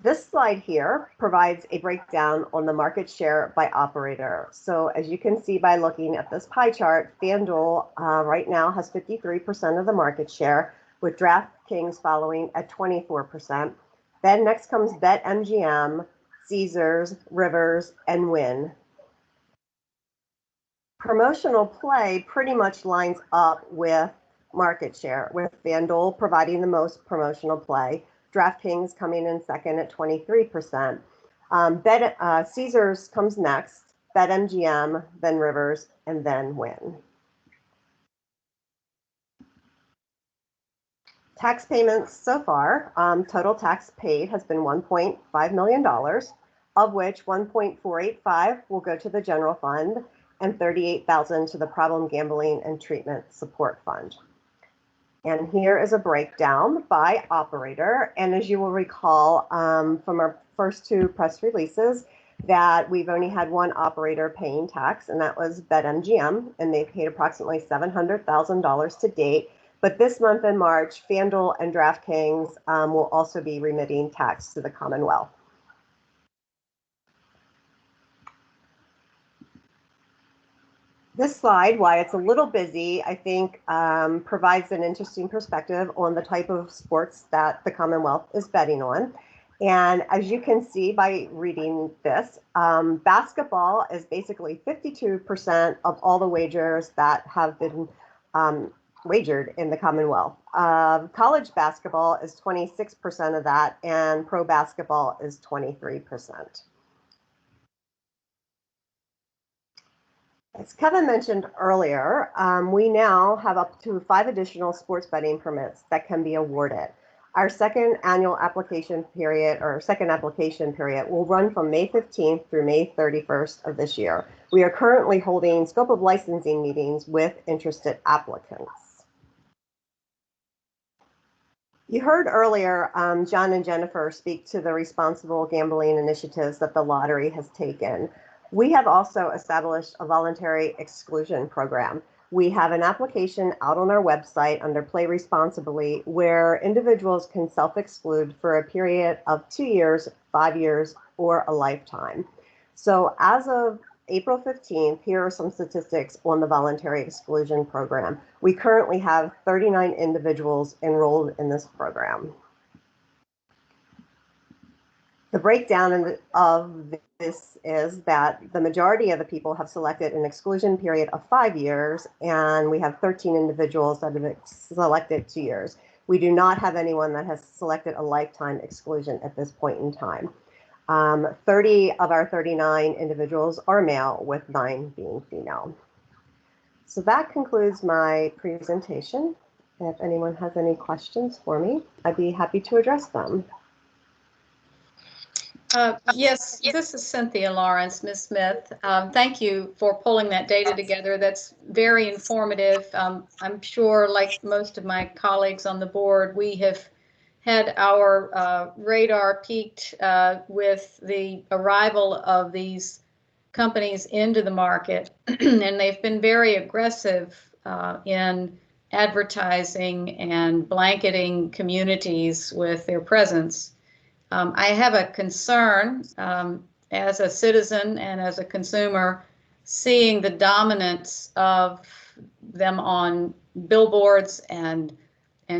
This slide here provides a breakdown on the market share by operator. So as you can see by looking at this pie chart, FanDuel right now has 53% of the market share, with DraftKings following at 24%. Then next comes BetMGM, Caesars, Rivers, and Wynn. Promotional play pretty much lines up with market share, with FanDuel providing the most promotional play, DraftKings coming in second at 23%. Caesars comes next, BetMGM, then Rivers, and then Wynn. Tax payments so far, total tax paid has been $1.5 million, of which 1.485 will go to the general fund and $38,000 to the Problem Gambling and Treatment Support Fund. And here is a breakdown by operator. And as you will recall from our first two press releases, that we've only had one operator paying tax, and that was BetMGM, and they paid approximately $700,000 to date. But this month in March, FanDuel and DraftKings will also be remitting tax to the Commonwealth. This slide, why it's a little busy, I think provides an interesting perspective on the type of sports that the Commonwealth is betting on. And as you can see by reading this, basketball is basically 52% of all the wagers that have been wagered in the Commonwealth. College basketball is 26% of that, and pro basketball is 23%. As Kevin mentioned earlier, we now have up to 5 additional sports betting permits that can be awarded. Our second application period will run from May 15th through May 31st of this year. We are currently holding scope of licensing meetings with interested applicants. You heard earlier John and Jennifer speak to the responsible gambling initiatives that the lottery has taken. We have also established a voluntary exclusion program. We have an application out on our website under Play Responsibly where individuals can self-exclude for a period of 2 years, 5 years, or a lifetime. So as of April 15th, here are some statistics on the voluntary exclusion program. We currently have 39 individuals enrolled in this program. The breakdown of this is that the majority of the people have selected an exclusion period of 5 years, and we have 13 individuals that have selected 2 years. We do not have anyone that has selected a lifetime exclusion at this point in time. 30 of our 39 individuals are male, with 9 being female. So that concludes my presentation. If anyone has any questions for me, I'd be happy to address them. Yes, this is Cynthia Lawrence, Ms. Smith. Thank you for pulling that data together. That's very informative. I'm sure, like most of my colleagues on the board, we have had our radar peaked with the arrival of these companies into the market, and they've been very aggressive in advertising and blanketing communities with their presence. I have a concern as a citizen and as a consumer seeing the dominance of them on billboards and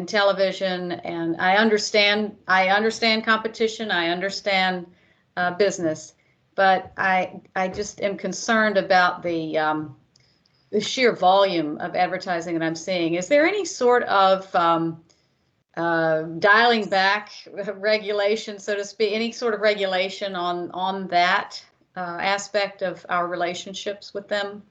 television. And I understand competition, I understand business, but I just am concerned about the sheer volume of advertising that I'm seeing. Is there any sort of dialing back regulation, so to speak, any sort of regulation on that aspect of our relationships with them?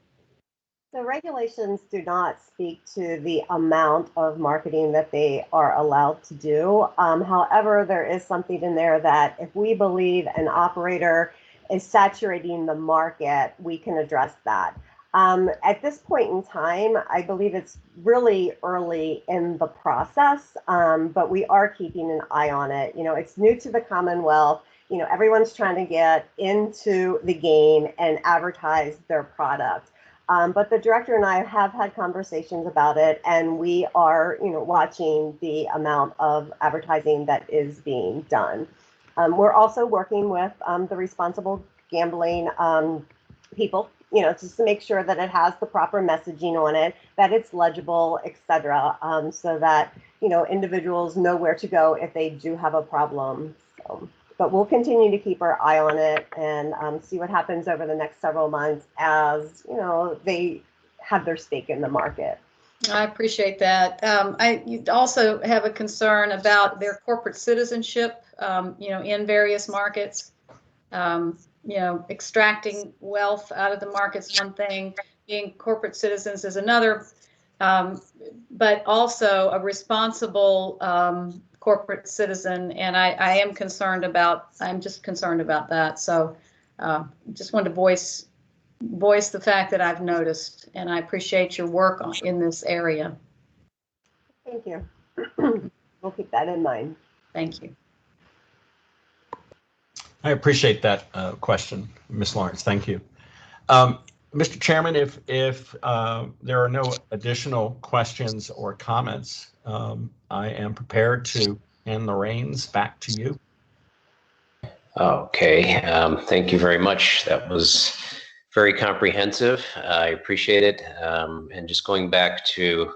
The regulations do not speak to the amount of marketing that they are allowed to do. However, there is something in there that if we believe an operator is saturating the market, we can address that. At this point in time, I believe it's really early in the process, but we are keeping an eye on it. You know, it's new to the Commonwealth. You know, everyone's trying to get into the game and advertise their product. But the director and I have had conversations about it, and we are, you know, watching the amount of advertising that is being done. We're also working with the responsible gambling people, you know, just to make sure that it has the proper messaging on it, that it's legible, etc., so that, you know, individuals know where to go if they do have a problem. So, but we'll continue to keep our eye on it and see what happens over the next several months as, you know, they have their stake in the market. I appreciate that. I also have a concern about their corporate citizenship, you know, in various markets. You know, extracting wealth out of the market's one thing, being corporate citizens is another, but also a responsible corporate citizen. And I am concerned about, I'm just concerned about that. So just wanted to voice the fact that I've noticed, and I appreciate your work in this area. Thank you. We'll keep that in mind. Thank you. I appreciate that question, Ms. Lawrence. Thank you. Mr. Chairman, if there are no additional questions or comments, I am prepared to hand the reins back to you. Okay, thank you very much. That was very comprehensive. I appreciate it. And just going back to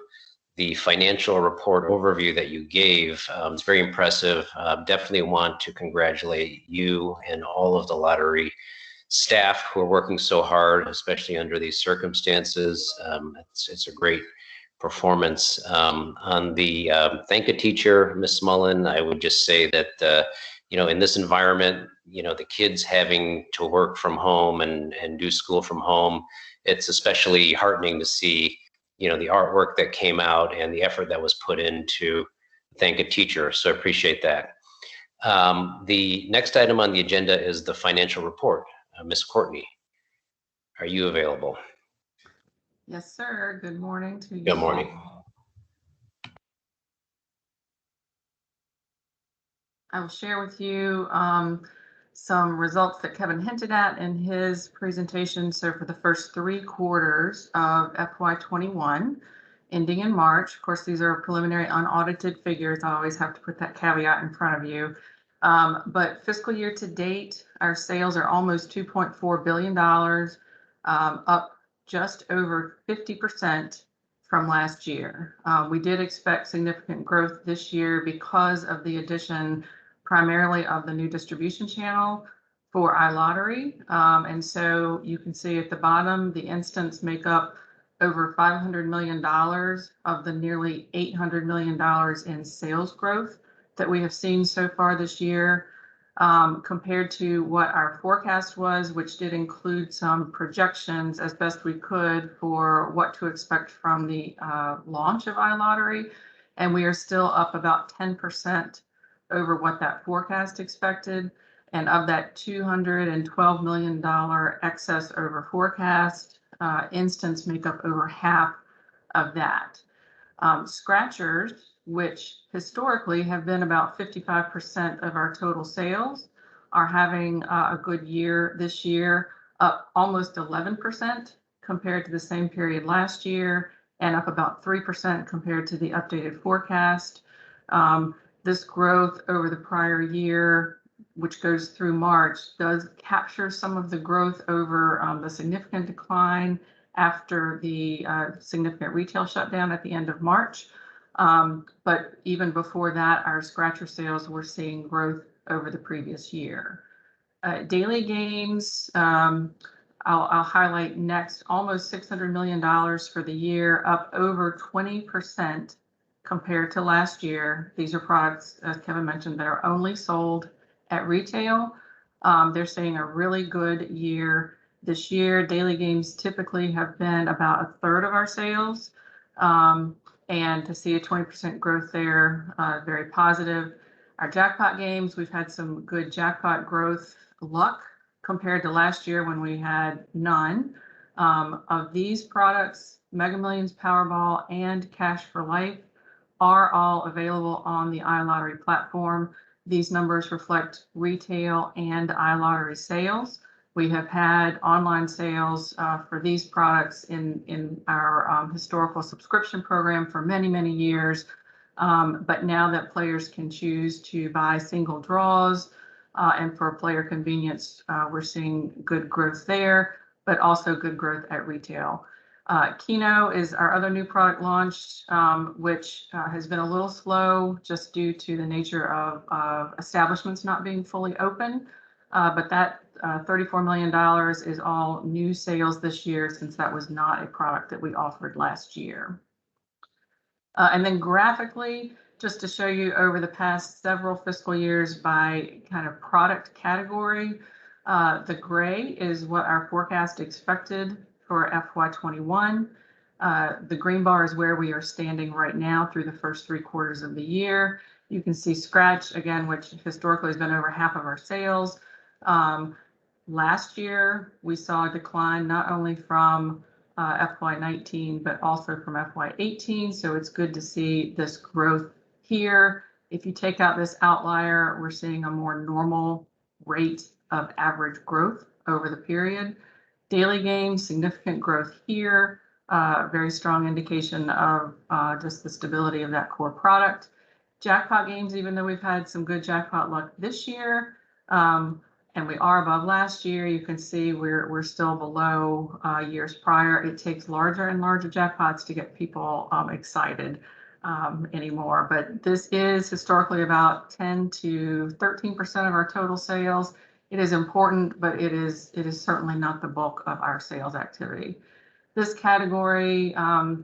the financial report overview that you gave, it's very impressive. Definitely want to congratulate you and all of the lottery staff who are working so hard, especially under these circumstances. It's a great performance. On the Thank a Teacher, Ms. Mullen, I would just say that, you know, in this environment, you know, the kids having to work from home and do school from home, it's especially heartening to see, you know, the artwork that came out and the effort that was put into Thank a Teacher. So I appreciate that. The next item on the agenda is the financial report. Ms. Courtney, are you available? Yes, sir. Good morning to you. Good morning. I will share with you some results that Kevin hinted at in his presentation. So for the first 3 quarters of FY21, ending in March, of course, these are preliminary unaudited figures. I always have to put that caveat in front of you. But fiscal year to date, our sales are almost $2.4 billion, up just over 50% from last year. We did expect significant growth this year because of the addition primarily of the new distribution channel for iLottery. And so you can see at the bottom, the instants make up over $500 million of the nearly $800 million in sales growth that we have seen so far this year, compared to what our forecast was, which did include some projections as best we could for what to expect from the launch of iLottery. And we are still up about 10% over what that forecast expected. And of that $212 million excess over forecast, instants make up over half of that. Scratchers, which historically have been about 55% of our total sales, are having a good year this year, up almost 11% compared to the same period last year, and up about 3% compared to the updated forecast. This growth over the prior year, which goes through March, does capture some of the growth over the significant decline after the significant retail shutdown at the end of March. But even before that, our scratcher sales were seeing growth over the previous year. Daily games, I'll highlight next, almost $600 million for the year, up over 20% compared to last year. These are products, as Kevin mentioned, that are only sold at retail. They're seeing a really good year this year. Daily games typically have been about 1/3 of our sales. And to see a 20% growth there, very positive. Our jackpot games, we've had some good jackpot growth luck compared to last year when we had none. Of these products, Mega Millions, Powerball, and Cash for Life are all available on the iLottery platform. These numbers reflect retail and iLottery sales. We have had online sales for these products in our historical subscription program for many, many years. But now that players can choose to buy single draws and for player convenience, we're seeing good growth there, but also good growth at retail. Keno is our other new product launched, which has been a little slow just due to the nature of establishments not being fully open. But that $34 million is all new sales this year, since that was not a product that we offered last year. And then graphically, just to show you over the past several fiscal years by kind of product category, the gray is what our forecast expected for FY21. The green bar is where we are standing right now through the first 3 quarters of the year. You can see Scratch, again, which historically has been over half of our sales. Last year, we saw a decline not only from FY19, but also from FY18. So it's good to see this growth here. If you take out this outlier, we're seeing a more normal rate of average growth over the period. Daily games, significant growth here, very strong indication of just the stability of that core product. Jackpot games, even though we've had some good jackpot luck this year, and we are above last year, you can see we're still below years prior. It takes larger and larger jackpots to get people excited anymore. But this is historically about 10 to 13% of our total sales. It is important, but it is certainly not the bulk of our sales activity. This category,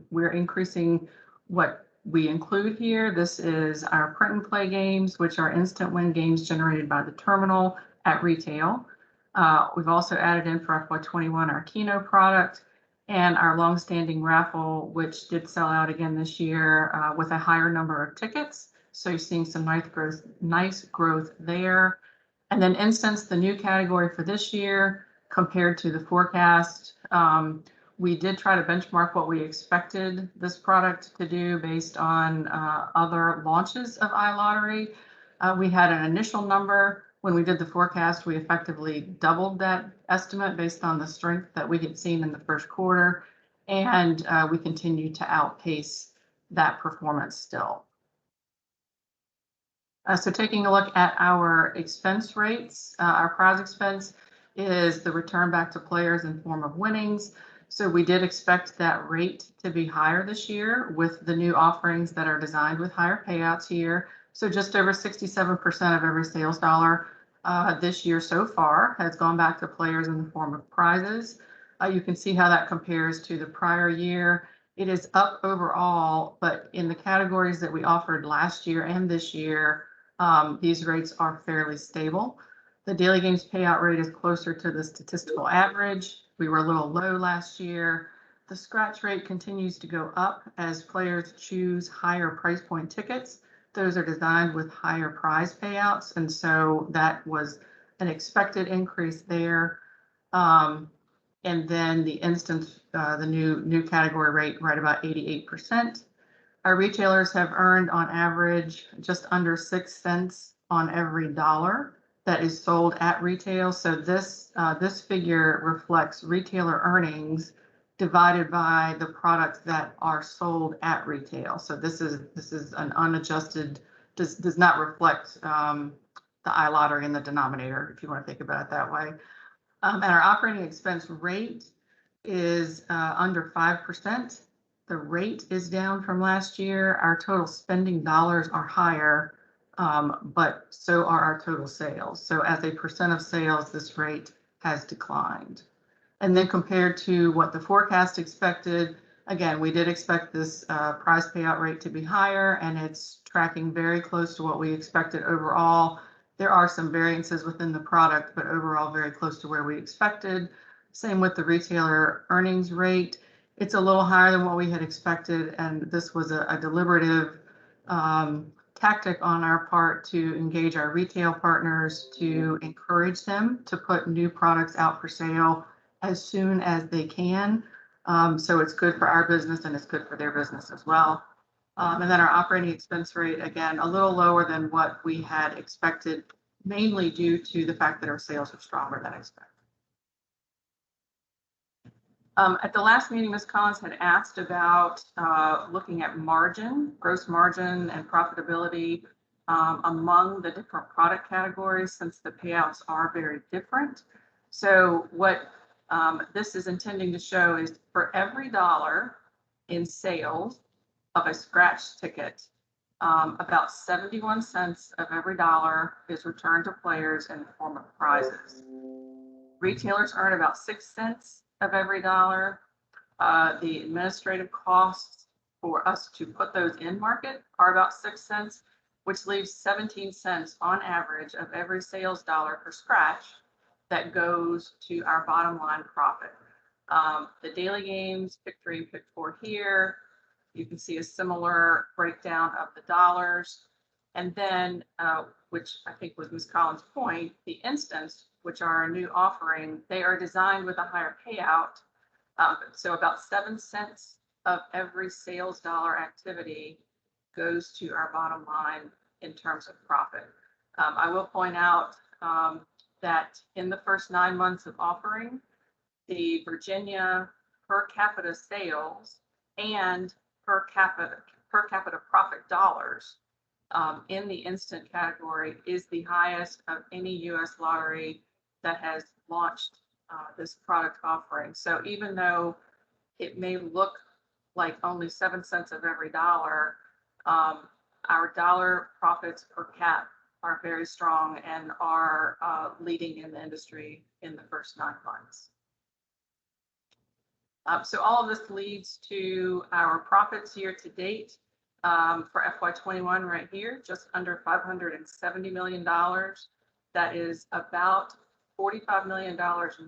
we're increasing what we include here. This is our print and play games, which are instant win games generated by the terminal at retail. We've also added in for FY21 our Keno product and our longstanding raffle, which did sell out again this year with a higher number of tickets. So you're seeing some nice growth there. And then Instants, the new category for this year, compared to the forecast, we did try to benchmark what we expected this product to do based on other launches of iLottery. We had an initial number. When we did the forecast, we effectively doubled that estimate based on the strength that we had seen in the first quarter, and we continue to outpace that performance still. So taking a look at our expense rates, our prize expense is the return back to players in form of winnings. So we did expect that rate to be higher this year with the new offerings that are designed with higher payouts here. So just over 67% of every sales dollar this year so far has gone back to players in the form of prizes. You can see how that compares to the prior year. It is up overall, but in the categories that we offered last year and this year, these rates are fairly stable. The daily games payout rate is closer to the statistical average. We were a little low last year. The scratch rate continues to go up as players choose higher price point tickets. Those are designed with higher prize payouts, and so that was an expected increase there. And then the instant, the new category rate, right about 88%. Our retailers have earned on average just under 6 cents on every dollar that is sold at retail. So this figure reflects retailer earnings divided by the products that are sold at retail. So this is an unadjusted, does not reflect the iLottery in the denominator, if you want to think about it that way. And our operating expense rate is under 5%. The rate is down from last year. Our total spending dollars are higher, but so are our total sales. So as a percent of sales, this rate has declined. And then compared to what the forecast expected, again, we did expect this prize payout rate to be higher, and it's tracking very close to what we expected overall. There are some variances within the product, but overall very close to where we expected. Same with the retailer earnings rate. It's a little higher than what we had expected, and this was a deliberative tactic on our part to engage our retail partners to encourage them to put new products out for sale as soon as they can. So it's good for our business and it's good for their business as well. And then our operating expense rate, again, a little lower than what we had expected, mainly due to the fact that our sales are stronger than expected. At the last meeting, Ms. Collins had asked about looking at margin, gross margin and profitability among the different product categories, since the payouts are very different. So what this is intending to show is for every dollar in sales of a scratch ticket, about 71 cents of every dollar is returned to players in the form of prizes. Retailers earn about 6 cents of every dollar. The administrative costs for us to put those in market are about 6 cents, which leaves 17 cents on average of every sales dollar per scratch that goes to our bottom line profit. The daily games, pick 3 and pick 4 here. You can see a similar breakdown of the dollars. And then, which I think was Ms. Collins' point, the instants, which are a new offering, they are designed with a higher payout. So about 7 cents of every sales dollar activity goes to our bottom line in terms of profit. I will point out that in the first 9 months of offering, the Virginia per capita sales and per capita profit dollars in the instant category is the highest of any U.S. lottery that has launched this product offering. So even though it may look like only 7 cents of every dollar, our dollar profits per cap are very strong and are leading in the industry in the first 9 months. So all of this leads to our profits year to date for FY21 right here, just under $570 million. That is about $45 million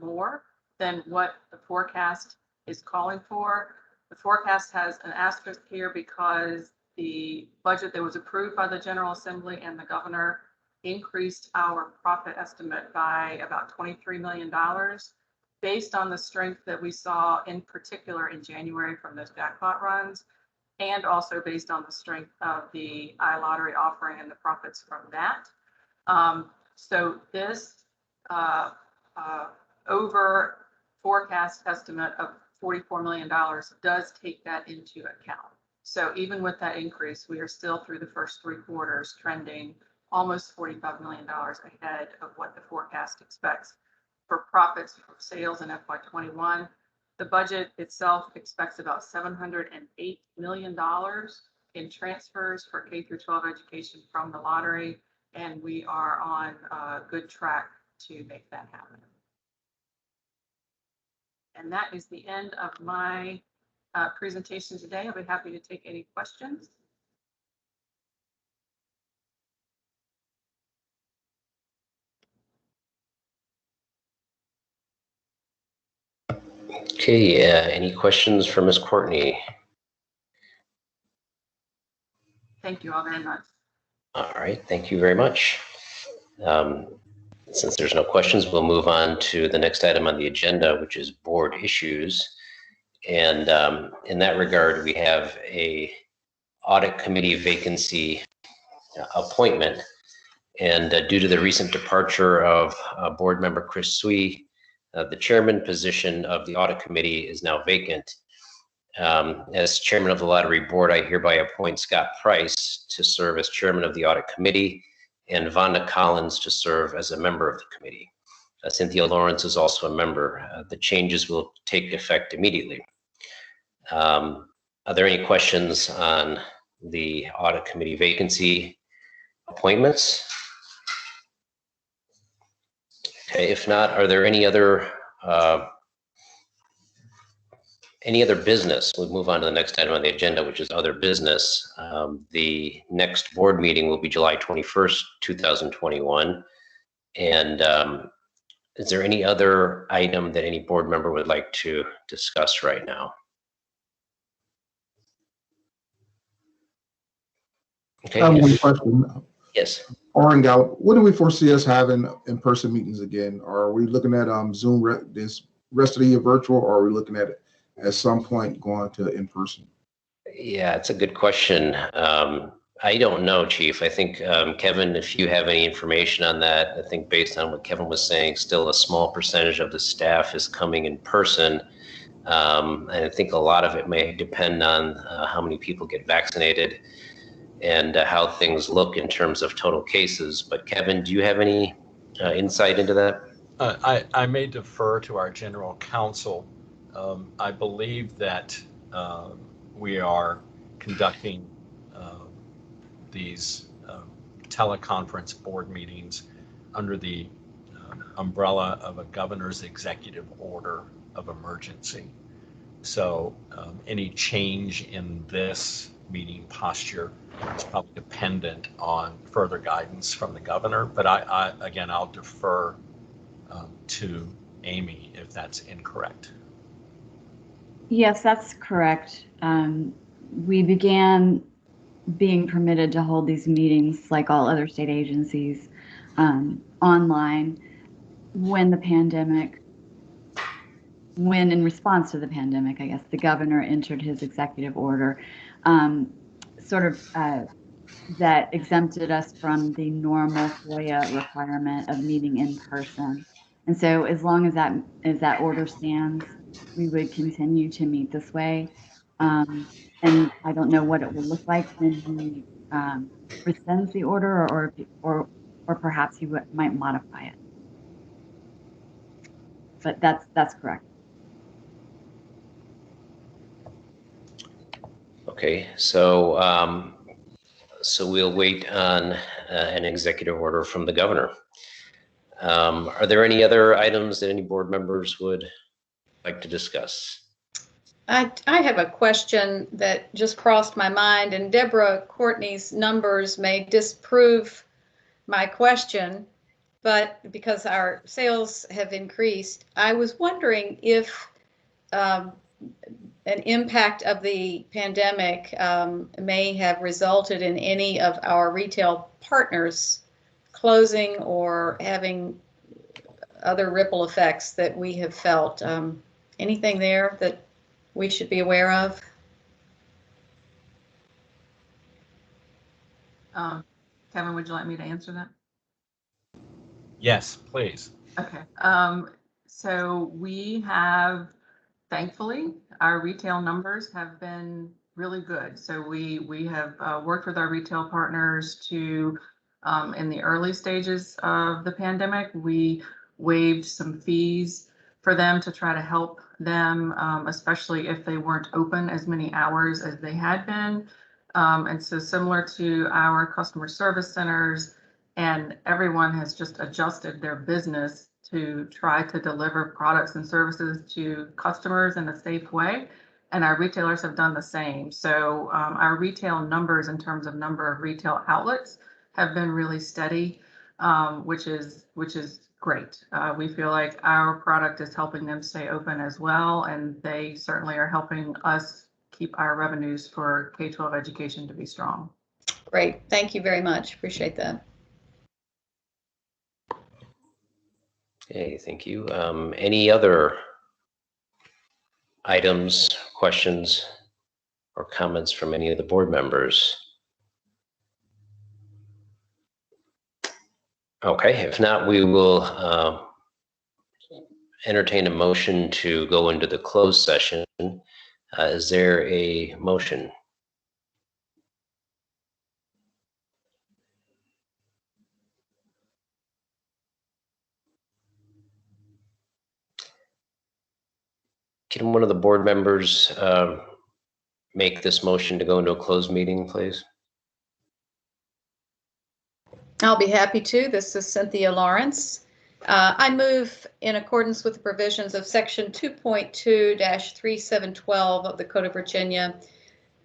more than what the forecast is calling for. The forecast has an asterisk here because the budget that was approved by the General Assembly and the governor increased our profit estimate by about $23 million based on the strength that we saw in particular in January from those jackpot runs, and also based on the strength of the iLottery offering and the profits from that. So this over forecast estimate of $44 million does take that into account. So even with that increase, we are still through the first 3 quarters trending almost $45 million ahead of what the forecast expects for profits from sales in FY21. The budget itself expects about $708 million in transfers for K through 12 education from the lottery, and we are on a good track to make that happen. And that is the end of my presentation today. I'll be happy to take any questions. Okay, any questions for Ms. Courtney? Thank you all very much. All right, thank you very much. Since there's no questions, we'll move on to the next item on the agenda, which is board issues. And in that regard, we have a audit committee vacancy appointment. And due to the recent departure of board member Chris Sui, the chairman position of the audit committee is now vacant. As chairman of the lottery board, I hereby appoint Scott Price to serve as chairman of the audit committee and Vonda Collins to serve as a member of the committee. Cynthia Lawrence is also a member. The changes will take effect immediately. Are there any questions on the audit committee vacancy appointments? Okay, if not, are there any other business? We'll move on to the next item on the agenda, which is other business. The next board meeting will be July 21st, 2021. And is there any other item that any board member would like to discuss right now? Okay. I have one question. Yes. When do we foresee us having in-person meetings again? Or are we looking at Zoom this rest of the year virtual, or are we looking at it at some point going to in person? Yeah, it's a good question. I don't know, Chief. I think, Kevin, if you have any information on that, I think based on what Kevin was saying, still a small percentage of the staff is coming in person. And I think a lot of it may depend on how many people get vaccinated and how things look in terms of total cases. But Kevin, do you have any insight into that? I may defer to our general counsel. I believe that we are conducting these teleconference board meetings under the umbrella of a governor's executive order of emergency. So any change in this meeting posture is probably dependent on further guidance from the governor. But again, I'll defer to Amy if that's incorrect. Yes, that's correct. We began being permitted to hold these meetings, like all other state agencies, online when in response to the pandemic, I guess, the governor entered his executive order, that exempted us from the normal FOIA requirement of meeting in person. And so as long as that order stands, we would continue to meet this way. And I don't know what it will look like when he rescinds the order, or perhaps he might modify it. But that's correct. Okay, so we'll wait on an executive order from the governor. Are there any other items that any board members would like to discuss? I have a question that just crossed my mind, and Deborah Courtney's numbers may disprove my question, but because our sales have increased, I was wondering if an impact of the pandemic may have resulted in any of our retail partners closing or having other ripple effects that we have felt. Anything there that we should be aware of? Kevin, would you like me to answer that? Yes, please. Okay. So we have, thankfully, our retail numbers have been really good. So we have worked with our retail partners to, in the early stages of the pandemic, we waived some fees for them to try to help them, especially if they weren't open as many hours as they had been. And so similar to our customer service centers, and everyone has just adjusted their business to try to deliver products and services to customers in a safe way. And our retailers have done the same. So our retail numbers in terms of number of retail outlets have been really steady, which is great. We feel like our product is helping them stay open as well, and they certainly are helping us keep our revenues for K-12 education to be strong. Great, thank you very much. Appreciate that. Okay, thank you. Any other items, questions, or comments from any of the board members? Okay, if not, we will entertain a motion to go into the closed session. Is there a motion? Can one of the board members make this motion to go into a closed meeting, please? I'll be happy to. This is Cynthia Lawrence. I move in accordance with the provisions of Section 2.2-3712 of the Code of Virginia.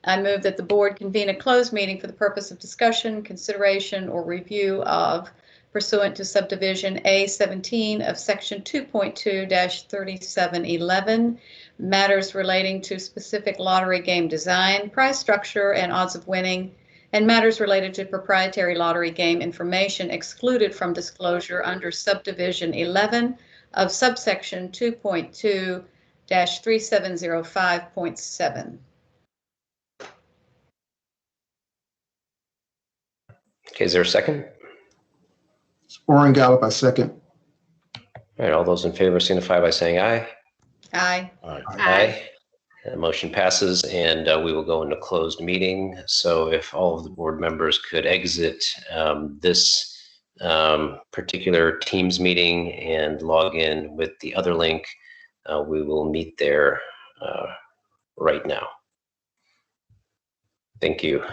I move that the board convene a closed meeting for the purpose of discussion, consideration, or review of, pursuant to subdivision A17 of Section 2.2-3711, matters relating to specific lottery game design, prize structure, and odds of winning, and matters related to proprietary lottery game information excluded from disclosure under subdivision 11 of subsection 2.2-3705.7. Okay, is there a second? Orin Gallup, I second. All right, all those in favor signify by saying aye. Aye. Aye. The motion passes, and we will go into closed meeting. So if all of the board members could exit this particular Teams meeting and log in with the other link, we will meet there right now. Thank you.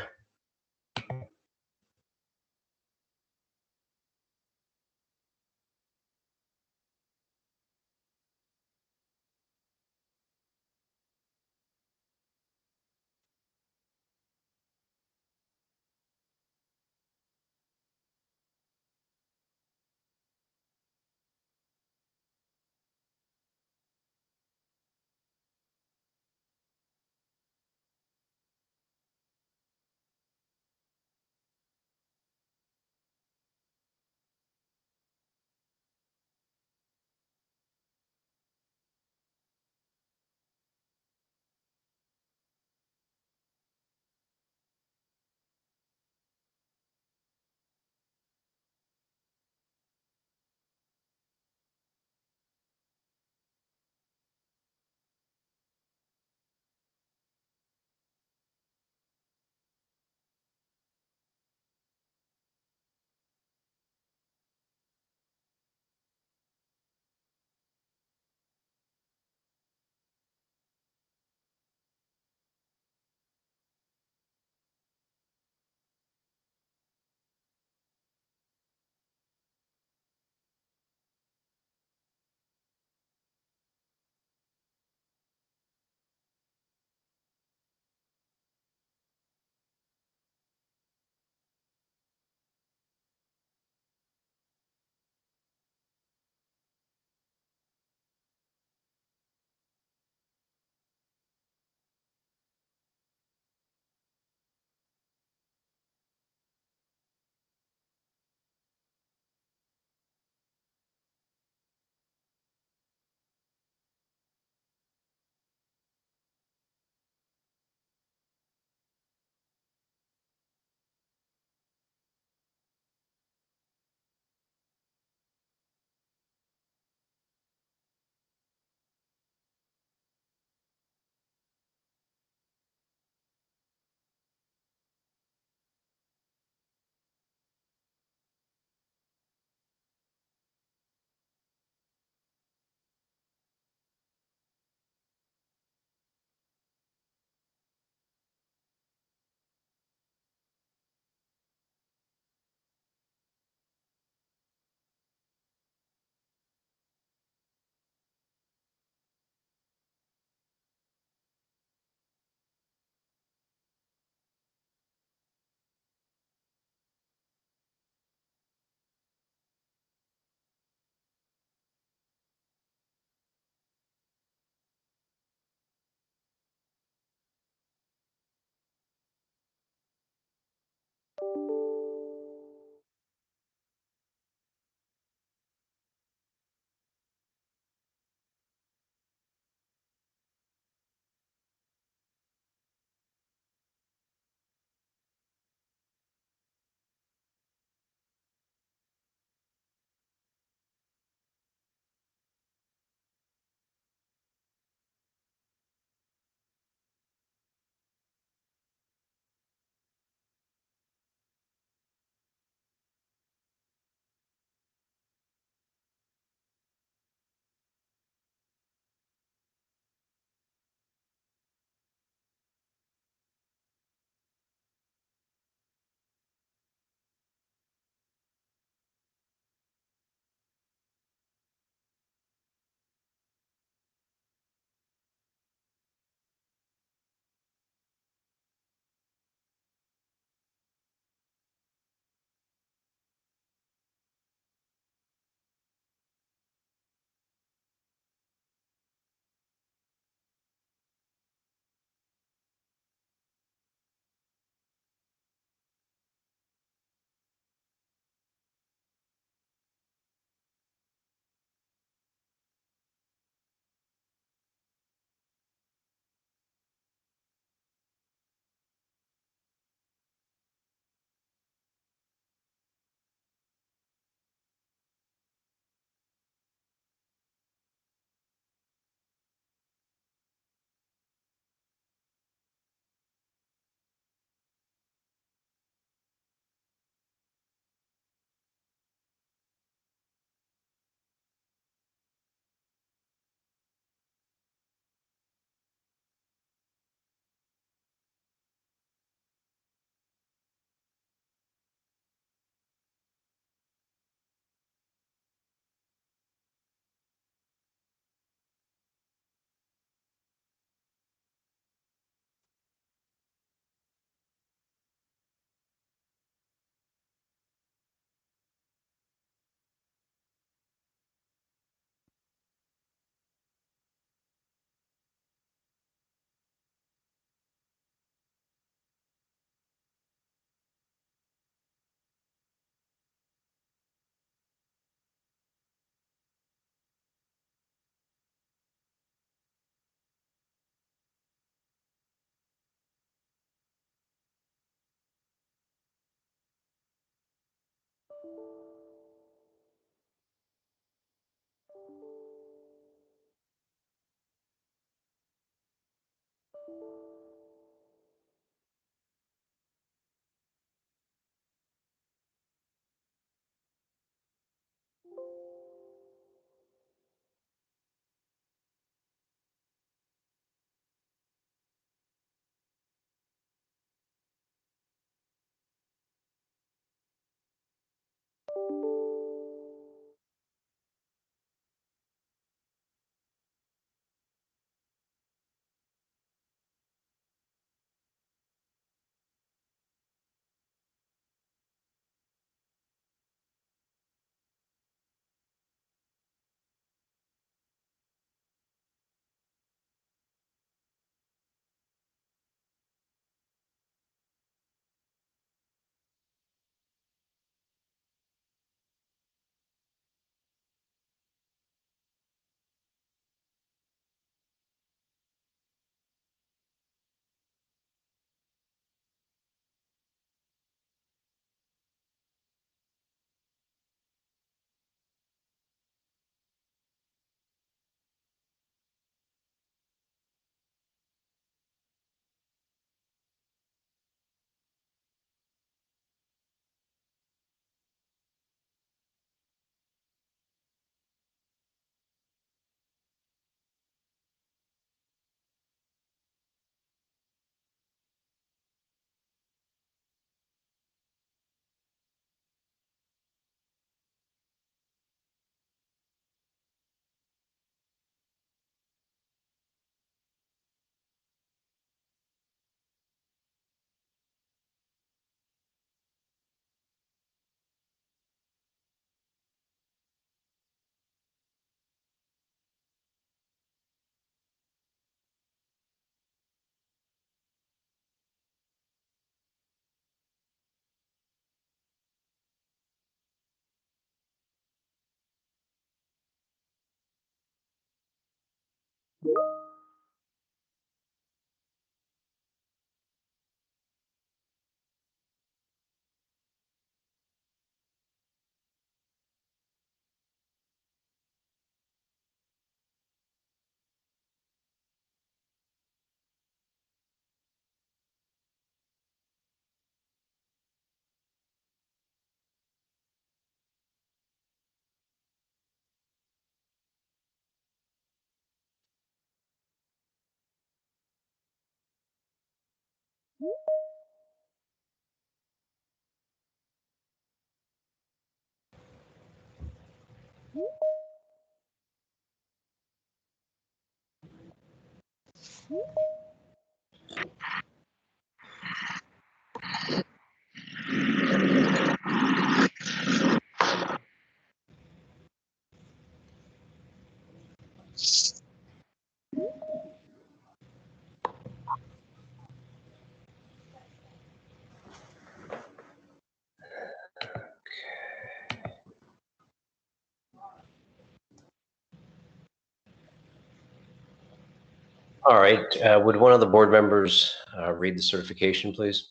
All right, would one of the board members read the certification, please?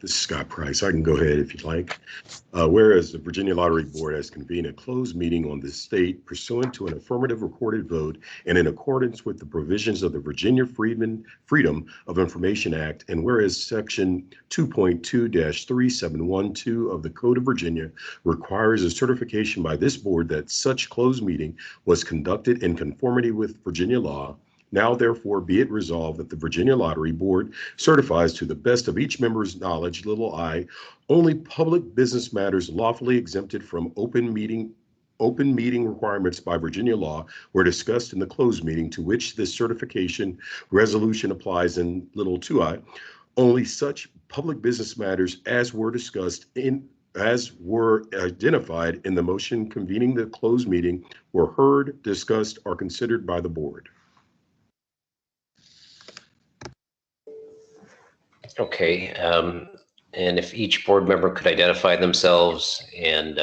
This is Scott Price. I can go ahead if you'd like. Whereas the Virginia Lottery Board has convened a closed meeting on this state pursuant to an affirmative recorded vote and in accordance with the provisions of the Virginia Freedom of Information Act, and whereas Section 2.2-3712 of the Code of Virginia requires a certification by this board that such closed meeting was conducted in conformity with Virginia law. Now, therefore, be it resolved that the Virginia Lottery Board certifies to the best of each member's knowledge, I, only public business matters lawfully exempted from open meeting requirements by Virginia law were discussed in the closed meeting to which this certification resolution applies in I. Only such public business matters as were identified in the motion convening the closed meeting were heard, discussed, or considered by the board. Okay, and if each board member could identify themselves and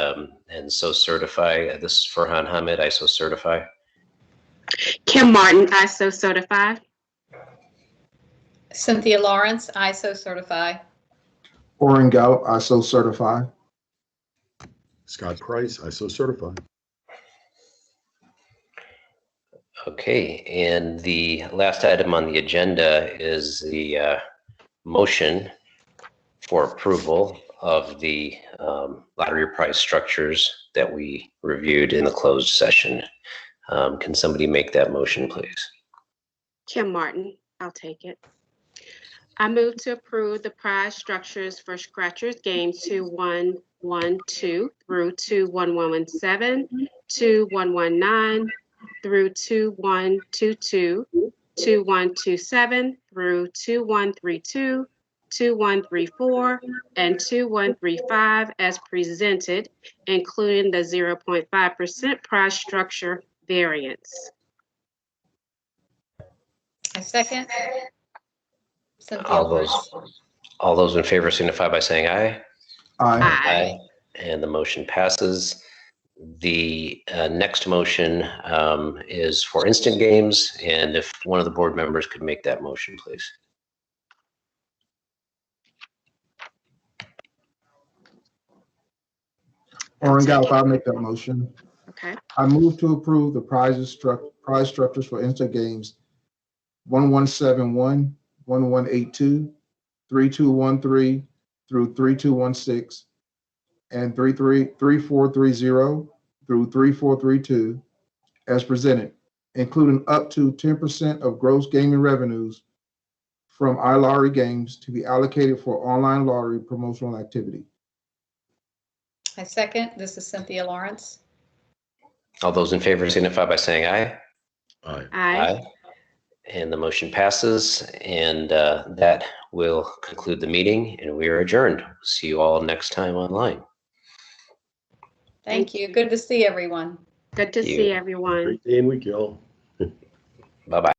so certify. This is Farhan Hamid, I so certify. Kim Martin, I so certify. Cynthia Lawrence, I so certify. Oren Gallup, I so certify. Scott Price, I so certify. Okay, and the last item on the agenda is the motion for approval of the lottery price structures that we reviewed in the closed session. Can somebody make that motion, please? Kim Martin, I'll take it. I move to approve the prize structures for Scratchers games 2112 through 21117, 2119 through 2122, 2127 through 2132, 2134, and 2135 as presented, including the 0.5% price structure variance. I second. Cynthia Lawrence. All those in favor signify by saying aye. Aye. Aye. And the motion passes. The next motion is for instant games, and if one of the board members could make that motion, please. Oren Gallup, I'll make that motion. Okay. I move to approve the prize structures for instant games 1171, 1182, 3213 through 3216, and 3430 through 3432 as presented, including up to 10% of gross gaming revenues from iLottery games to be allocated for online lottery promotional activity. I second. This is Cynthia Lawrence. All those in favor signify by saying aye. Aye. Aye. And the motion passes, and that will conclude the meeting, and we are adjourned. See you all next time online. Thank you. Good to see everyone. Good to see everyone. Great day and week, y'all. Bye-bye.